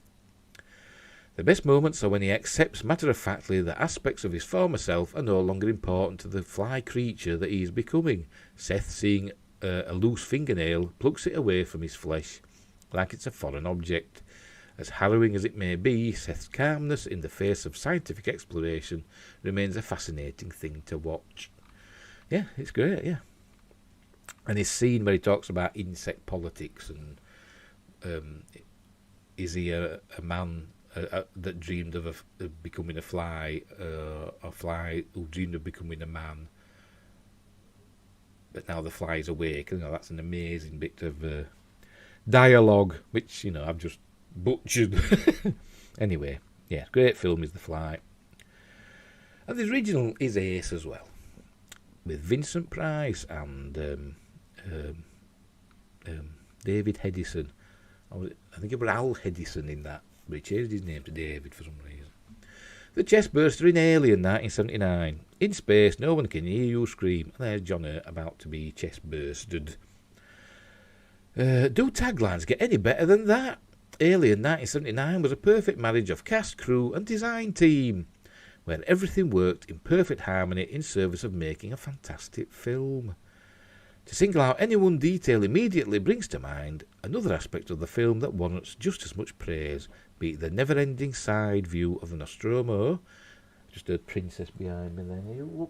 The best moments are when he accepts matter-of-factly that aspects of his former self are no longer important to the fly creature that he is becoming. Seth, seeing a loose fingernail, plucks it away from his flesh like it's a foreign object. As harrowing as it may be, Seth's calmness in the face of scientific exploration remains a fascinating thing to watch. Yeah, it's great, yeah. And his scene where he talks about insect politics and is he a man that dreamed of becoming a fly who dreamed of becoming a man, but now the fly is awake. You know, that's an amazing bit of dialogue, which, you know, I've just butchered. Anyway, yeah, great film is The Fly. And the original is ace as well, with Vincent Price and David Hedison. I think it was Al Hedison in that, but he changed his name to David for some reason. The Chestburster in Alien, 1979. In space, no one can hear you scream. And there's John Hurt about to be chest-bursted. Do taglines get any better than that? Alien 1979 was a perfect marriage of cast, crew and design team, where everything worked in perfect harmony in service of making a fantastic film. To single out any one detail immediately brings to mind another aspect of the film that warrants just as much praise, be it the never-ending side view of the Nostromo. Just heard Princess behind me there. You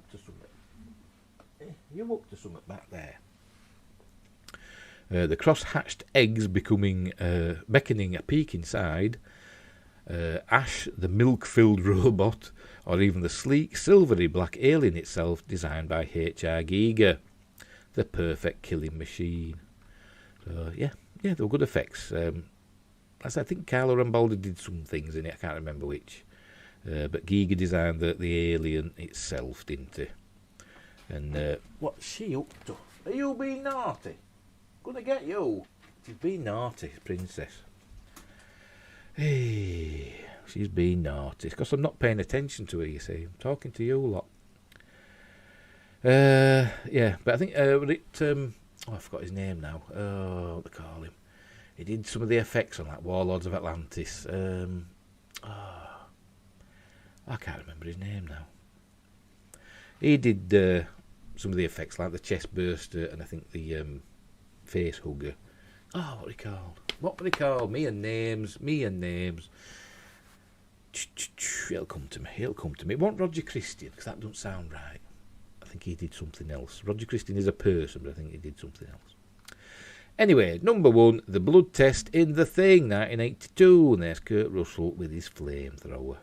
up to something back there. The cross-hatched eggs beckoning a peek inside, Ash, the milk-filled robot, or even the sleek, silvery black alien itself, designed by H.R. Giger, the perfect killing machine. So, yeah, they were good effects. As I think Carlo Rambaldi did some things in it, I can't remember which. But Giger designed the alien itself, didn't he? And what's she up to? Are you being naughty? Gonna get you. She's being naughty, princess. Hey, she's being naughty. It's because I'm not paying attention to her, you see. I'm talking to you a lot. Yeah, but I think I forgot his name now. What they call him? He did some of the effects on like Warlords of Atlantis. I can't remember his name now. He did some of the effects like the chest burster and I think the face hugger. What were he called? What were they called? Me and names. It'll come to me. It wasn't Roger Christian, because that doesn't sound right. I think he did something else. Roger Christian is a person, but I think he did something else. Anyway, number 1, the blood test in The Thing, 1982. And there's Kurt Russell with his flamethrower.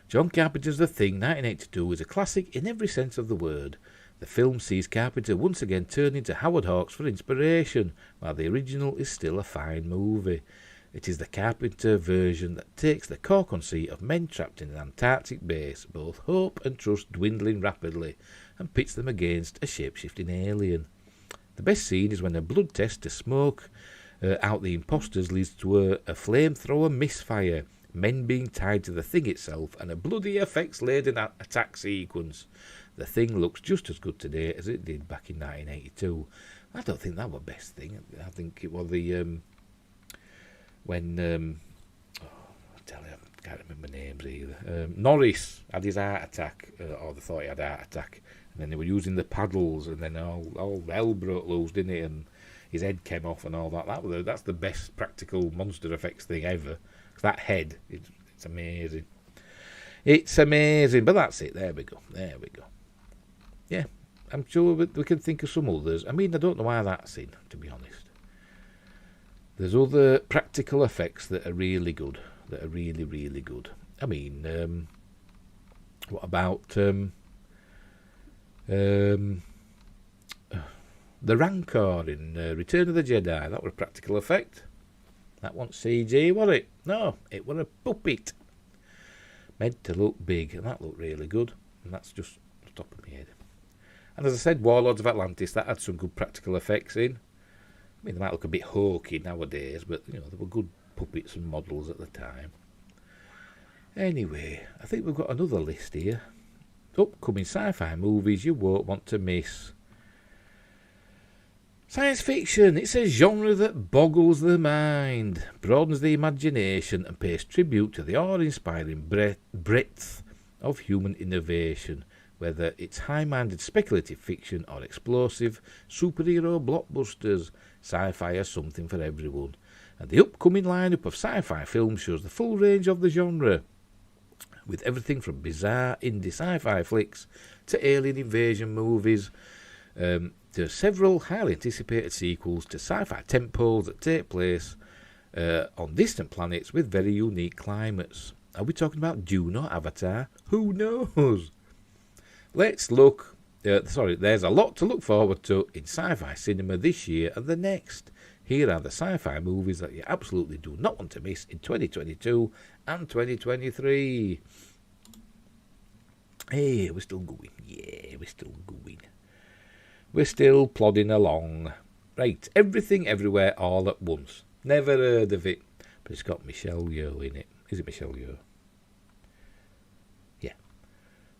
John Carpenter's The Thing, 1982, is a classic in every sense of the word. The film sees Carpenter once again turning to Howard Hawks for inspiration, while the original is still a fine movie. It is the Carpenter version that takes the core conceit of men trapped in an Antarctic base, both hope and trust dwindling rapidly, and pits them against a shape-shifting alien. The best scene is when a blood test to smoke out the imposters leads to a flamethrower misfire, men being tied to the Thing itself, and a bloody effects-laden attack sequence. The Thing looks just as good today as it did back in 1982. I don't think that was the best thing. I think it was the I tell you, I can't remember names either. Norris had his heart attack, or they thought he had a heart attack, and then they were using the paddles, and then all hell broke loose, didn't it? And his head came off and all that. That's the best practical monster effects thing ever. 'Cause that head, it's amazing. It's amazing, but that's it. There we go. Yeah, I'm sure we can think of some others. I mean, I don't know why that's in, to be honest. There's other practical effects that are really good, that are really, really good. I mean, what about the Rancor in Return of the Jedi? That was a practical effect. That wasn't CG, was it? No, it was a puppet. Meant to look big, and that looked really good. And that's just the top of my head. And as I said, Warlords of Atlantis, that had some good practical effects in. I mean, they might look a bit hokey nowadays, but, you know, they were good puppets and models at the time. Anyway, I think we've got another list here. Upcoming sci-fi movies you won't want to miss. Science fiction, it's a genre that boggles the mind, broadens the imagination, and pays tribute to the awe-inspiring breadth of human innovation, whether it's high-minded speculative fiction or explosive superhero blockbusters. Sci-fi has something for everyone, and the upcoming lineup of sci-fi films shows the full range of the genre, with everything from bizarre indie sci-fi flicks to alien invasion movies, to several highly anticipated sequels to sci-fi tentpoles that take place on distant planets with very unique climates. Are we talking about Dune or Avatar? Who knows? Let's look. There's a lot to look forward to in sci-fi cinema this year and the next. Here are the sci-fi movies that you absolutely do not want to miss in 2022 and 2023. Hey, we're still going. Yeah, we're still going. We're still plodding along. Right, Everything Everywhere All at Once. Never heard of it, but it's got Michelle Yeoh in it. Is it Michelle Yeoh? Yeah.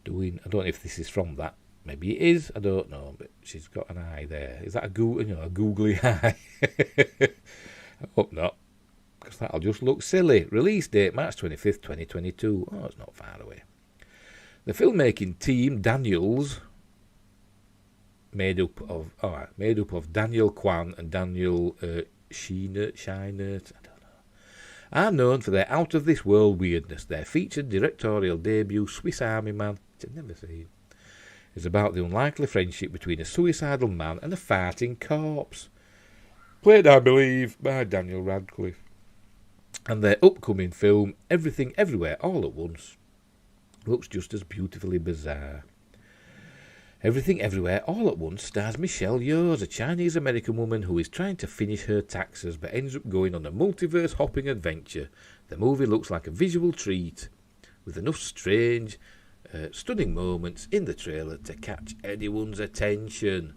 I don't know if this is from that. Maybe it is. I don't know, but she's got an eye there. Is that a googly eye? I hope not, because that'll just look silly. Release date March 25th, 2022. Oh, it's not far away. The filmmaking team, Daniels, made up of Daniel Kwan and Daniel Scheinert, I don't know, are known for their out-of-this-world weirdness. Their featured directorial debut, Swiss Army Man, which I've never seen, is about the unlikely friendship between a suicidal man and a farting corpse. Played, I believe, by Daniel Radcliffe. And their upcoming film, Everything Everywhere All at Once, looks just as beautifully bizarre. Everything Everywhere All at Once stars Michelle Yeoh, a Chinese-American woman who is trying to finish her taxes but ends up going on a multiverse-hopping adventure. The movie looks like a visual treat, with enough strange, stunning moments in the trailer to catch anyone's attention.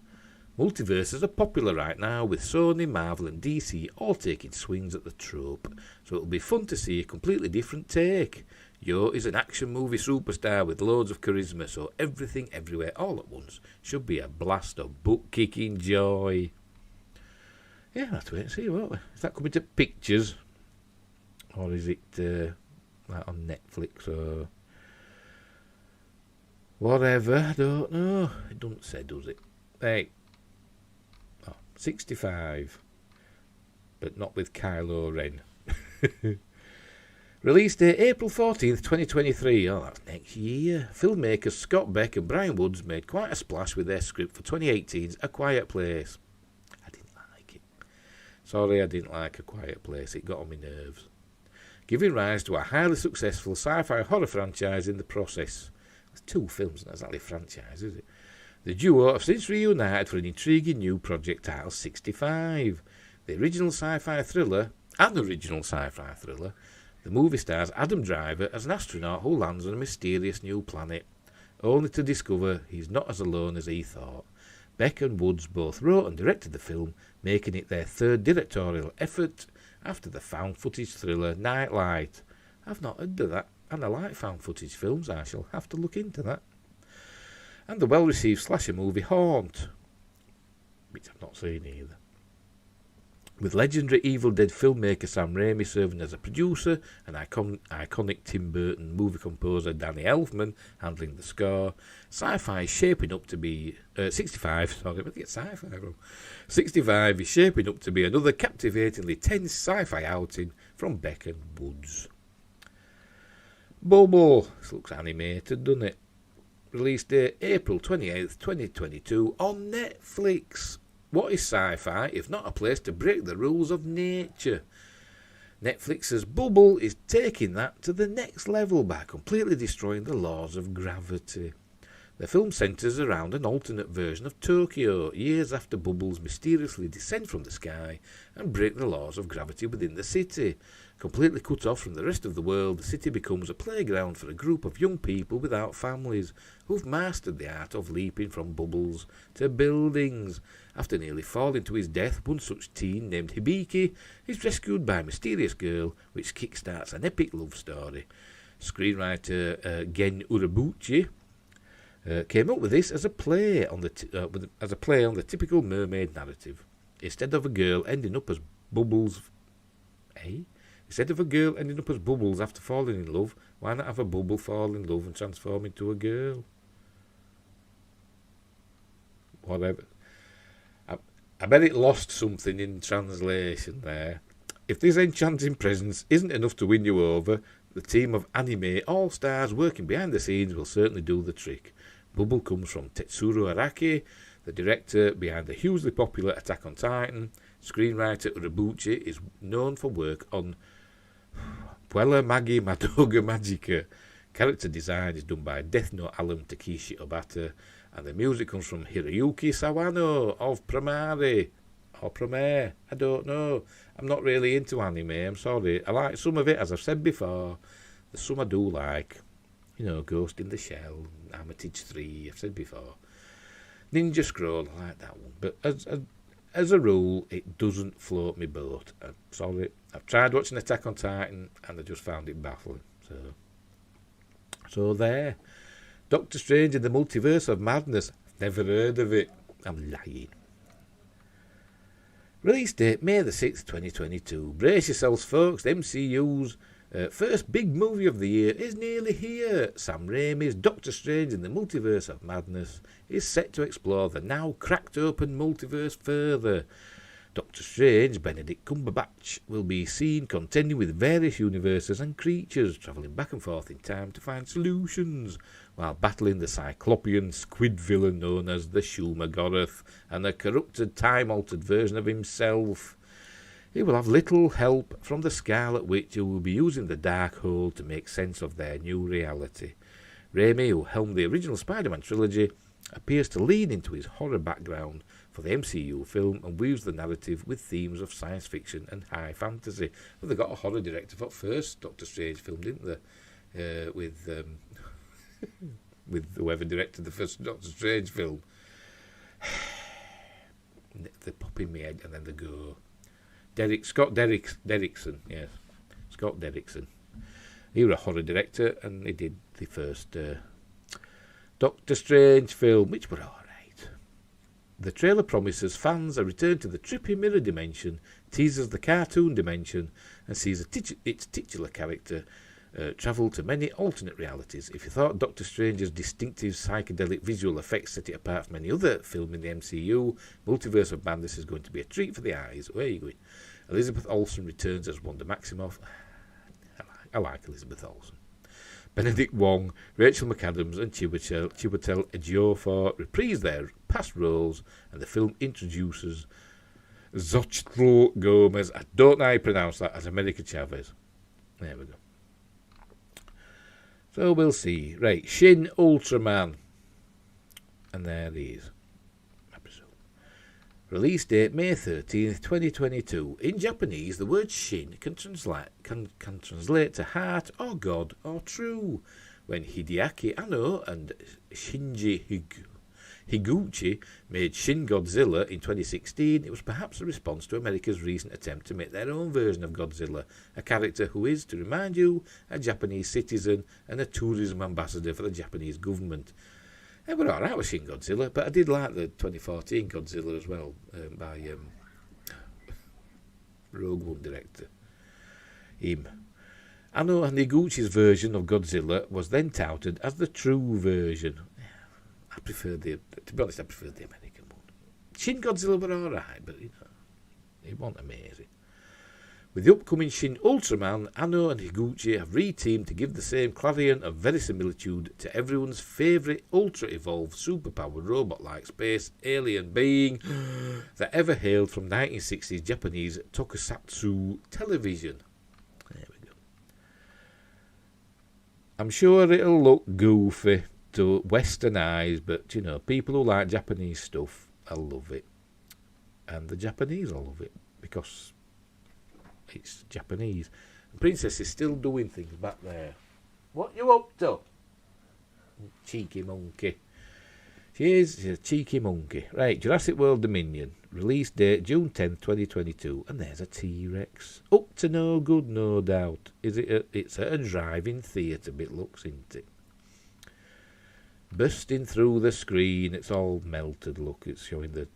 Multiverses are popular right now, with Sony, Marvel and DC all taking swings at the trope, so it'll be fun to see a completely different take. Yeoh is an action movie superstar with loads of charisma, so Everything Everywhere All at Once should be a blast of butt-kicking joy. Yeah, we'll have to wait and see, won't we? Is that coming to pictures? Or is it like on Netflix or whatever? I don't know. It doesn't say, does it? Hey. 65. But not with Kylo Ren. Release date April 14th, 2023. Oh, that's next year. Filmmakers Scott Beck and Brian Woods made quite a splash with their script for 2018's A Quiet Place. I didn't like it. Sorry, I didn't like A Quiet Place. It got on my nerves. Giving rise to a highly successful sci-fi horror franchise in the process. There's 2 films, not exactly a franchise, is it? The duo have since reunited for an intriguing new project titled 65. The original sci-fi thriller, the movie stars Adam Driver as an astronaut who lands on a mysterious new planet, only to discover he's not as alone as he thought. Beck and Woods both wrote and directed the film, making it their 3rd directorial effort after the found footage thriller Nightlight. I've not heard of that, and I like found footage films. I shall have to look into that. And the well-received slasher movie Haunt, which I've not seen either. With legendary Evil Dead filmmaker Sam Raimi serving as a producer and iconic Tim Burton movie composer Danny Elfman handling the score, Sci-Fi is shaping up to be 65. Sorry, where did I get Sci-Fi from? 65 is shaping up to be another captivatingly tense sci-fi outing from Beck and Woods. Bobo, this looks animated, doesn't it? Release date April 28th, 2022 on Netflix. What is sci-fi if not a place to break the rules of nature? Netflix's Bubble is taking that to the next level by completely destroying the laws of gravity. The film centres around an alternate version of Tokyo, years after bubbles mysteriously descend from the sky and break the laws of gravity within the city. Completely cut off from the rest of the world, the city becomes a playground for a group of young people without families who've mastered the art of leaping from bubbles to buildings. After nearly falling to his death, one such teen named Hibiki is rescued by a mysterious girl, which kickstarts an epic love story. Screenwriter Gen Urobuchi came up with this as a play on the typical mermaid narrative. Instead of a girl ending up as bubbles, Instead of a girl ending up as bubbles after falling in love, why not have a bubble fall in love and transform into a girl? Whatever. I bet it lost something in translation there. If this enchanting presence isn't enough to win you over, the team of anime all-stars working behind the scenes will certainly do the trick. Bubble comes from Tetsuro Araki, the director behind the hugely popular Attack on Titan. Screenwriter Urobuchi is known for work on Puella Magi Madoga Magica. Character design is done by Death Note alum Takeshi Obata, and the music comes from Hiroyuki Sawano of Promare. Or Promare, I don't know. I'm not really into anime, I'm sorry. I like some of it, as I've said before. There's some I do like. You know, Ghost in the Shell, Armitage 3, I've said before. Ninja Scroll, I like that one. But as a rule, it doesn't float my boat. I'm sorry. I've tried watching Attack on Titan, and I just found it baffling. So there. Doctor Strange in the Multiverse of Madness. Never heard of it. I'm lying. Release date May the 6th, 2022. Brace yourselves, folks. The MCU's first big movie of the year is nearly here. Sam Raimi's Doctor Strange in the Multiverse of Madness is set to explore the now cracked open multiverse further. Doctor Strange, Benedict Cumberbatch, will be seen contending with various universes and creatures, travelling back and forth in time to find solutions, while battling the Cyclopean squid villain known as the Shumagorath and a corrupted, time-altered version of himself. He will have little help from the Scarlet Witch, who will be using the Darkhold to make sense of their new reality. Raimi, who helmed the original Spider-Man trilogy, appears to lean into his horror background for the MCU film and weaves the narrative with themes of science fiction and high fantasy. Well, they got a horror director for the first Doctor Strange film, didn't they? With whoever directed the first Doctor Strange film. They pop in my head and then they go. Scott Derrickson, yes. Scott Derrickson. He was a horror director and he did the first Doctor Strange film, which were alright. The trailer promises fans a return to the trippy mirror dimension, teases the cartoon dimension, and sees its titular character travel to many alternate realities. If you thought Doctor Strange's distinctive psychedelic visual effects set it apart from any other film in the MCU, Multiverse of Madness is going to be a treat for the eyes. Where are you going? Elizabeth Olsen returns as Wanda Maximoff. I like Elizabeth Olsen. Benedict Wong, Rachel McAdams and Chiwetel Ejiofor reprise their past roles, and the film introduces Xochitl Gomez, I don't know how you pronounce that, as America Chavez. There we go. So we'll see. Right, Shin Ultraman. And there he is. Release date May 13th, 2022. In Japanese, the word Shin can translate to heart or God or true. When Hideaki Anno and Shinji Higuchi made Shin Godzilla in 2016, it was perhaps a response to America's recent attempt to make their own version of Godzilla, a character who is, to remind you, a Japanese citizen and a tourism ambassador for the Japanese government. It was alright with Shin Godzilla, but I did like the 2014 Godzilla as well, by Rogue One director. Anno Higuchi's version of Godzilla was then touted as the true version. To be honest, I preferred the American one. Shin Godzilla were alright, but it wasn't amazing. With the upcoming Shin Ultraman, Anno and Higuchi have re-teamed to give the same clarion of verisimilitude to everyone's favourite ultra-evolved, superpowered robot-like space alien being that ever hailed from 1960s Japanese tokusatsu television. There we go. I'm sure it'll look goofy to Western eyes, but, you know, people who like Japanese stuff, will love it. And the Japanese will love it, because it's Japanese. The princess is still doing things back there. What you up to? Cheeky monkey. She's a cheeky monkey. Right, Jurassic World Dominion. Release date June 10th, 2022. And there's a T-Rex. Up to no good, no doubt. It's at a drive-in theatre bit, looks, isn't it? Bursting through the screen. It's all melted, look. It's showing the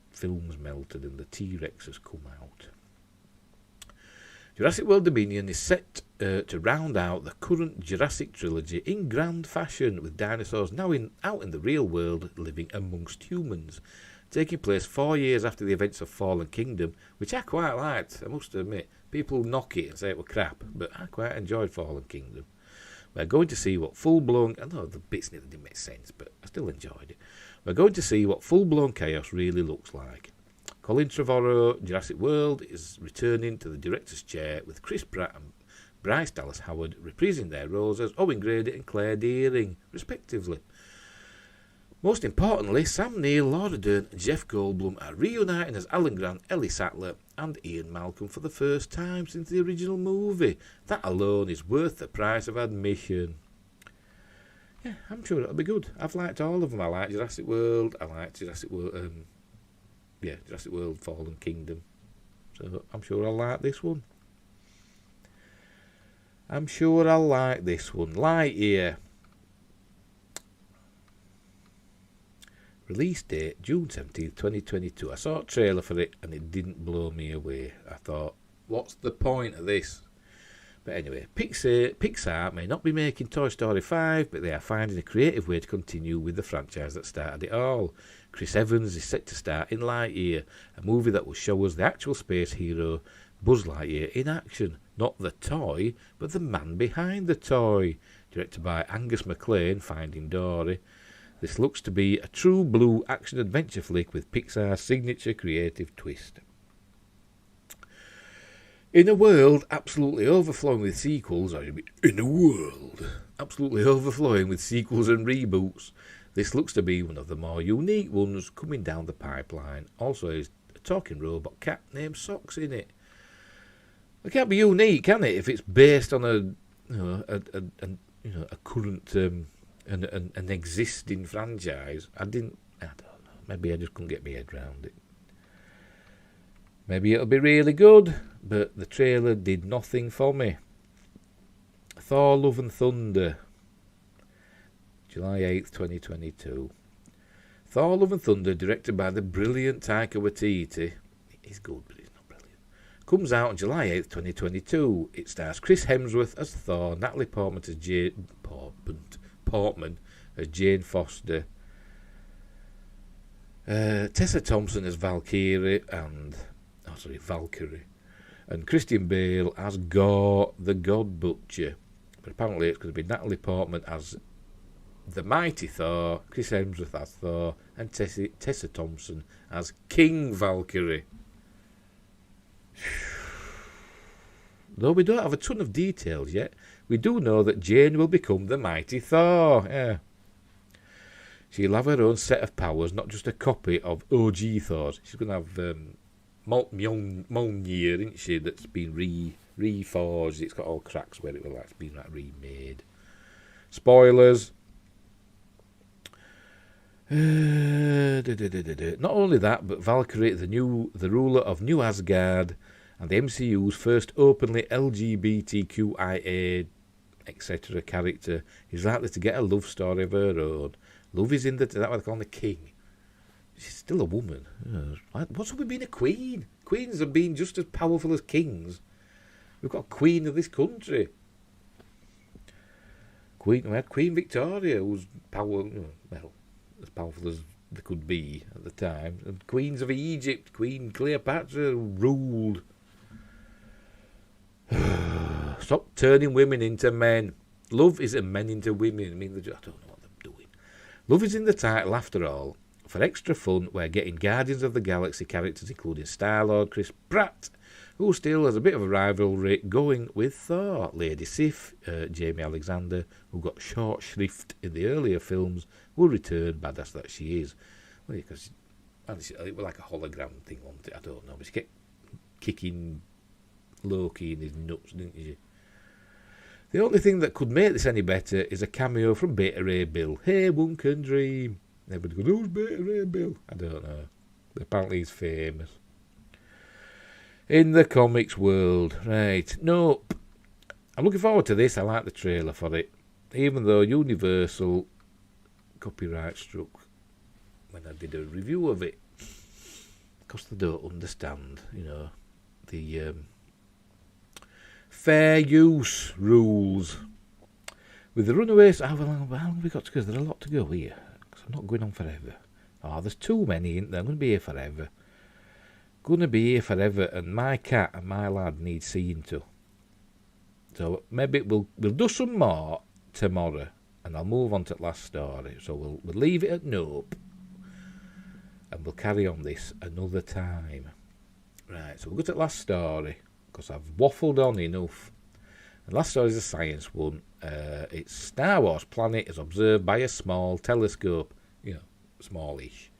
film's melted and the T-Rex has come out. Jurassic World Dominion is set to round out the current Jurassic trilogy in grand fashion, with dinosaurs now out in the real world living amongst humans, taking place 4 years after the events of Fallen Kingdom, which I quite liked, I must admit. People knock it and say it was crap, but I quite enjoyed Fallen Kingdom. We're going to see what full-blown... I know the bits nearly didn't make sense, but I still enjoyed it. We're going to see what full-blown chaos really looks like. Colin Trevorrow, Jurassic World, is returning to the director's chair, with Chris Pratt and Bryce Dallas Howard reprising their roles as Owen Grady and Claire Dearing, respectively. Most importantly, Sam Neill, Laura Dern and Jeff Goldblum are reuniting as Alan Grant, Ellie Sattler and Ian Malcolm for the first time since the original movie. That alone is worth the price of admission. Yeah, I'm sure it'll be good. I've liked all of them. I like Jurassic World. I like Jurassic World... Jurassic World Fallen Kingdom. So I'm sure I'll like this one. Lightyear. Release date June 17th, 2022. I saw a trailer for it and it didn't blow me away. I thought, what's the point of this? But anyway, Pixar may not be making Toy Story 5, but they are finding a creative way to continue with the franchise that started it all. Chris Evans is set to star in Lightyear, a movie that will show us the actual space hero Buzz Lightyear in action. Not the toy, but the man behind the toy. Directed by Angus MacLane, Finding Dory. This looks to be a true blue action-adventure flick with Pixar's signature creative twist. In a world absolutely overflowing with sequels, and reboots, this looks to be one of the more unique ones coming down the pipeline. Also, there's a talking robot cat named Socks in it. It can't be unique, can it? If it's based on a current an existing franchise. I don't know. Maybe I just couldn't get my head around it. Maybe it'll be really good, but the trailer did nothing for me. Thor: Love and Thunder, July 8th, 2022. Thor: Love and Thunder, directed by the brilliant Taika Waititi. He's good, but he's not brilliant. Comes out on July 8th, 2022. It stars Chris Hemsworth as Thor, Natalie Portman as Jane Foster, Tessa Thompson as Valkyrie, and Christian Bale as Gore the God Butcher. But apparently it's going to be Natalie Portman as the mighty Thor, Chris Hemsworth as Thor, and Tessa Thompson as King Valkyrie. Though we don't have a ton of details yet, we do know that Jane will become the mighty Thor. Yeah. She'll have her own set of powers, not just a copy of OG Thor's. She's going to have Mjolnir, isn't she, that's been reforged. It's got all cracks where it's been remade. Spoilers. Not only that, but Valkyrie, the ruler of New Asgard, and the MCU's first openly LGBTQIA, etc. character, is likely to get a love story of her own. Love is in the... Is that what they call the king? She's still a woman. What's up with being a queen? Queens have been just as powerful as kings. We've got a queen of this country. We had Queen Victoria, who was as powerful as they could be at the time. And queens of Egypt, Queen Cleopatra, ruled. Stop turning women into men. Love isn't men into women. I mean, I don't know what they're doing. Love is in the title, after all. For extra fun, we're getting Guardians of the Galaxy characters, including Star-Lord Chris Pratt, who still has a bit of a rivalry going with Thor. Lady Sif, Jamie Alexander, who got short shrift in the earlier films, will return, badass that she is. Well, because it was like a hologram thing, wasn't it? I don't know. But she kept kicking Loki in his nuts, didn't she? The only thing that could make this any better is a cameo from Beta Ray Bill. Hey, one can dream. Everybody goes, who's Beta Ray Bill? I don't know. But apparently he's famous. In the comics world. Right. Nope. I'm looking forward to this. I like the trailer for it. Even though Universal copyright struck when I did a review of it. Because they don't understand, the fair use rules. With the Runaways, how long have we got to go? There's a lot to go here. Because I'm not going on forever. Oh, there's too many, isn't there? I'm going to be here forever. And my cat and my lad need seeing to. So maybe we'll do some more tomorrow, and I'll move on to the last story. So we'll leave it at nope, and we'll carry on this another time. Right, so we'll go to the last story, because I've waffled on enough. The last story is a science one. It's Star Wars planet is observed by a small telescope. Smallish.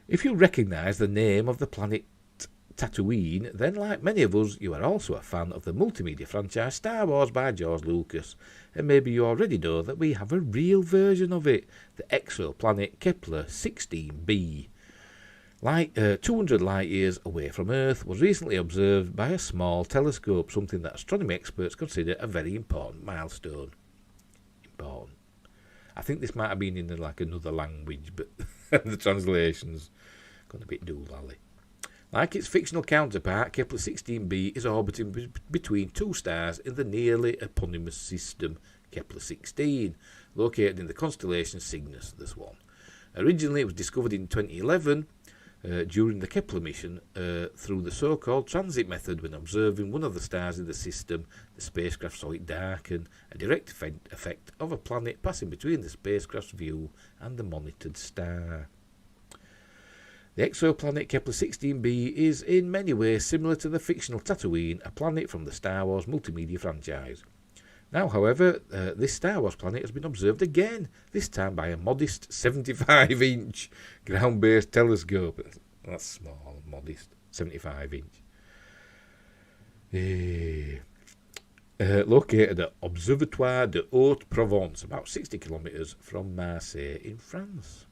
If you recognise the name of the planet Tatooine, then like many of us, you are also a fan of the multimedia franchise Star Wars by George Lucas, and maybe you already know that we have a real version of it, the exoplanet Kepler 16b. 200 light years away from Earth, was recently observed by a small telescope, something that astronomy experts consider a very important milestone. Important. I think this might have been in another language, but the translation's gone a bit doolally. Like its fictional counterpart, Kepler-16b is orbiting between two stars in the nearly eponymous system Kepler-16, located in the constellation Cygnus, this one. Originally, it was discovered in 2011 during the Kepler mission through the so-called transit method. When observing one of the stars in the system, the spacecraft saw it darken, a direct effect of a planet passing between the spacecraft's view and the monitored star. The exoplanet Kepler-16b is in many ways similar to the fictional Tatooine, a planet from the Star Wars multimedia franchise. Now, however, this Star Wars planet has been observed again, this time by a modest 75-inch ground-based telescope. That's small, modest, 75-inch. Located at Observatoire de Haute-Provence, about 60 kilometres from Marseille in France.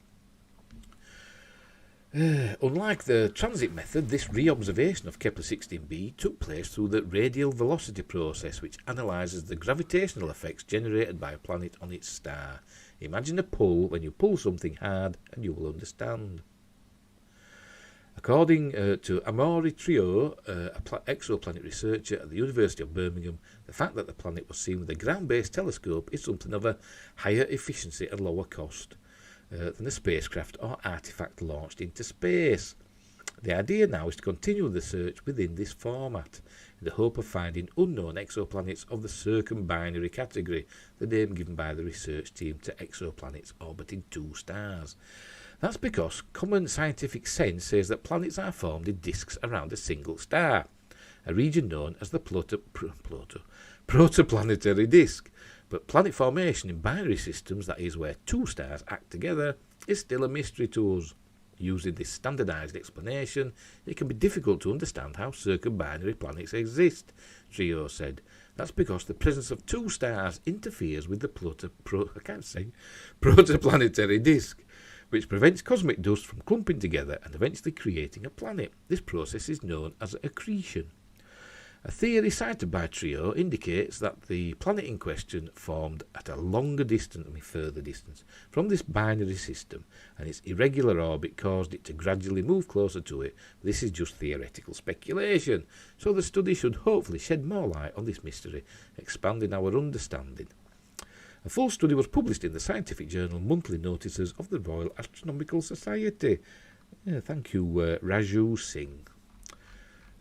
Unlike the transit method, this re-observation of Kepler-16b took place through the radial velocity process, which analyses the gravitational effects generated by a planet on its star. Imagine a pull when you pull something hard, and you will understand. According to Amaury Trio, exoplanet researcher at the University of Birmingham, the fact that the planet was seen with a ground-based telescope is something of a higher efficiency and lower cost than a spacecraft or artifact launched into space. The idea now is to continue the search within this format, in the hope of finding unknown exoplanets of the circumbinary category, the name given by the research team to exoplanets orbiting two stars. That's because common scientific sense says that planets are formed in disks around a single star, a region known as the protoplanetary disk. But planet formation in binary systems, that is where two stars act together, is still a mystery to us. Using this standardised explanation, it can be difficult to understand how circumbinary planets exist, Trio said. That's because the presence of two stars interferes with the protoplanetary disk, which prevents cosmic dust from clumping together and eventually creating a planet. This process is known as accretion. A theory cited by Trio indicates that the planet in question formed at a further distance from this binary system, and its irregular orbit caused it to gradually move closer to it. This is just theoretical speculation, so the study should hopefully shed more light on this mystery, expanding our understanding. A full study was published in the scientific journal Monthly Notices of the Royal Astronomical Society. Thank you, Raju Singh.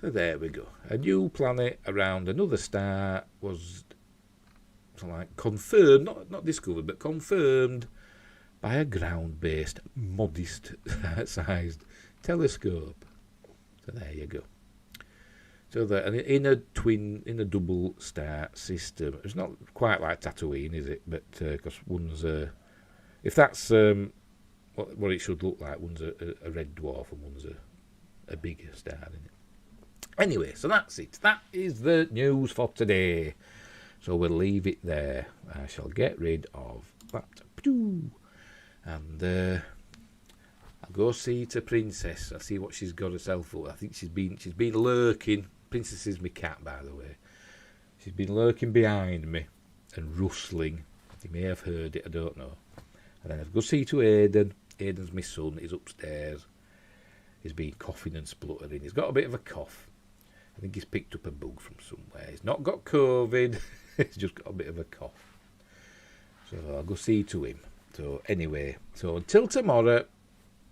So there we go. A new planet around another star was confirmed, not discovered, but confirmed by a ground-based, modest-sized telescope. So there you go. So in a double star system. It's not quite like Tatooine, is it? But because one's if that's what it should look like, one's a red dwarf and one's a bigger star, isn't it? Anyway, so that's it. That is the news for today. So we'll leave it there. I shall get rid of that. And I'll go see to Princess. I'll see what she's got herself up. I think she's been lurking. Princess is my cat, by the way. She's been lurking behind me and rustling. You may have heard it, I don't know. And then I'll go see to Aidan. Aidan's my son. He's upstairs. He's been coughing and spluttering. He's got a bit of a cough. I think he's picked up a bug from somewhere. He's not got COVID. He's just got a bit of a cough. So I'll go see to him. So anyway, so until tomorrow,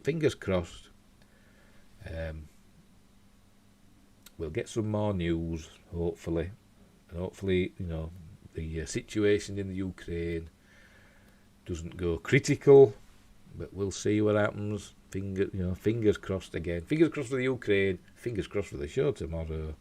fingers crossed, we'll get some more news, hopefully. And hopefully, the situation in the Ukraine doesn't go critical, but we'll see what happens. Fingers crossed again. Fingers crossed for the Ukraine. Fingers crossed for the show tomorrow.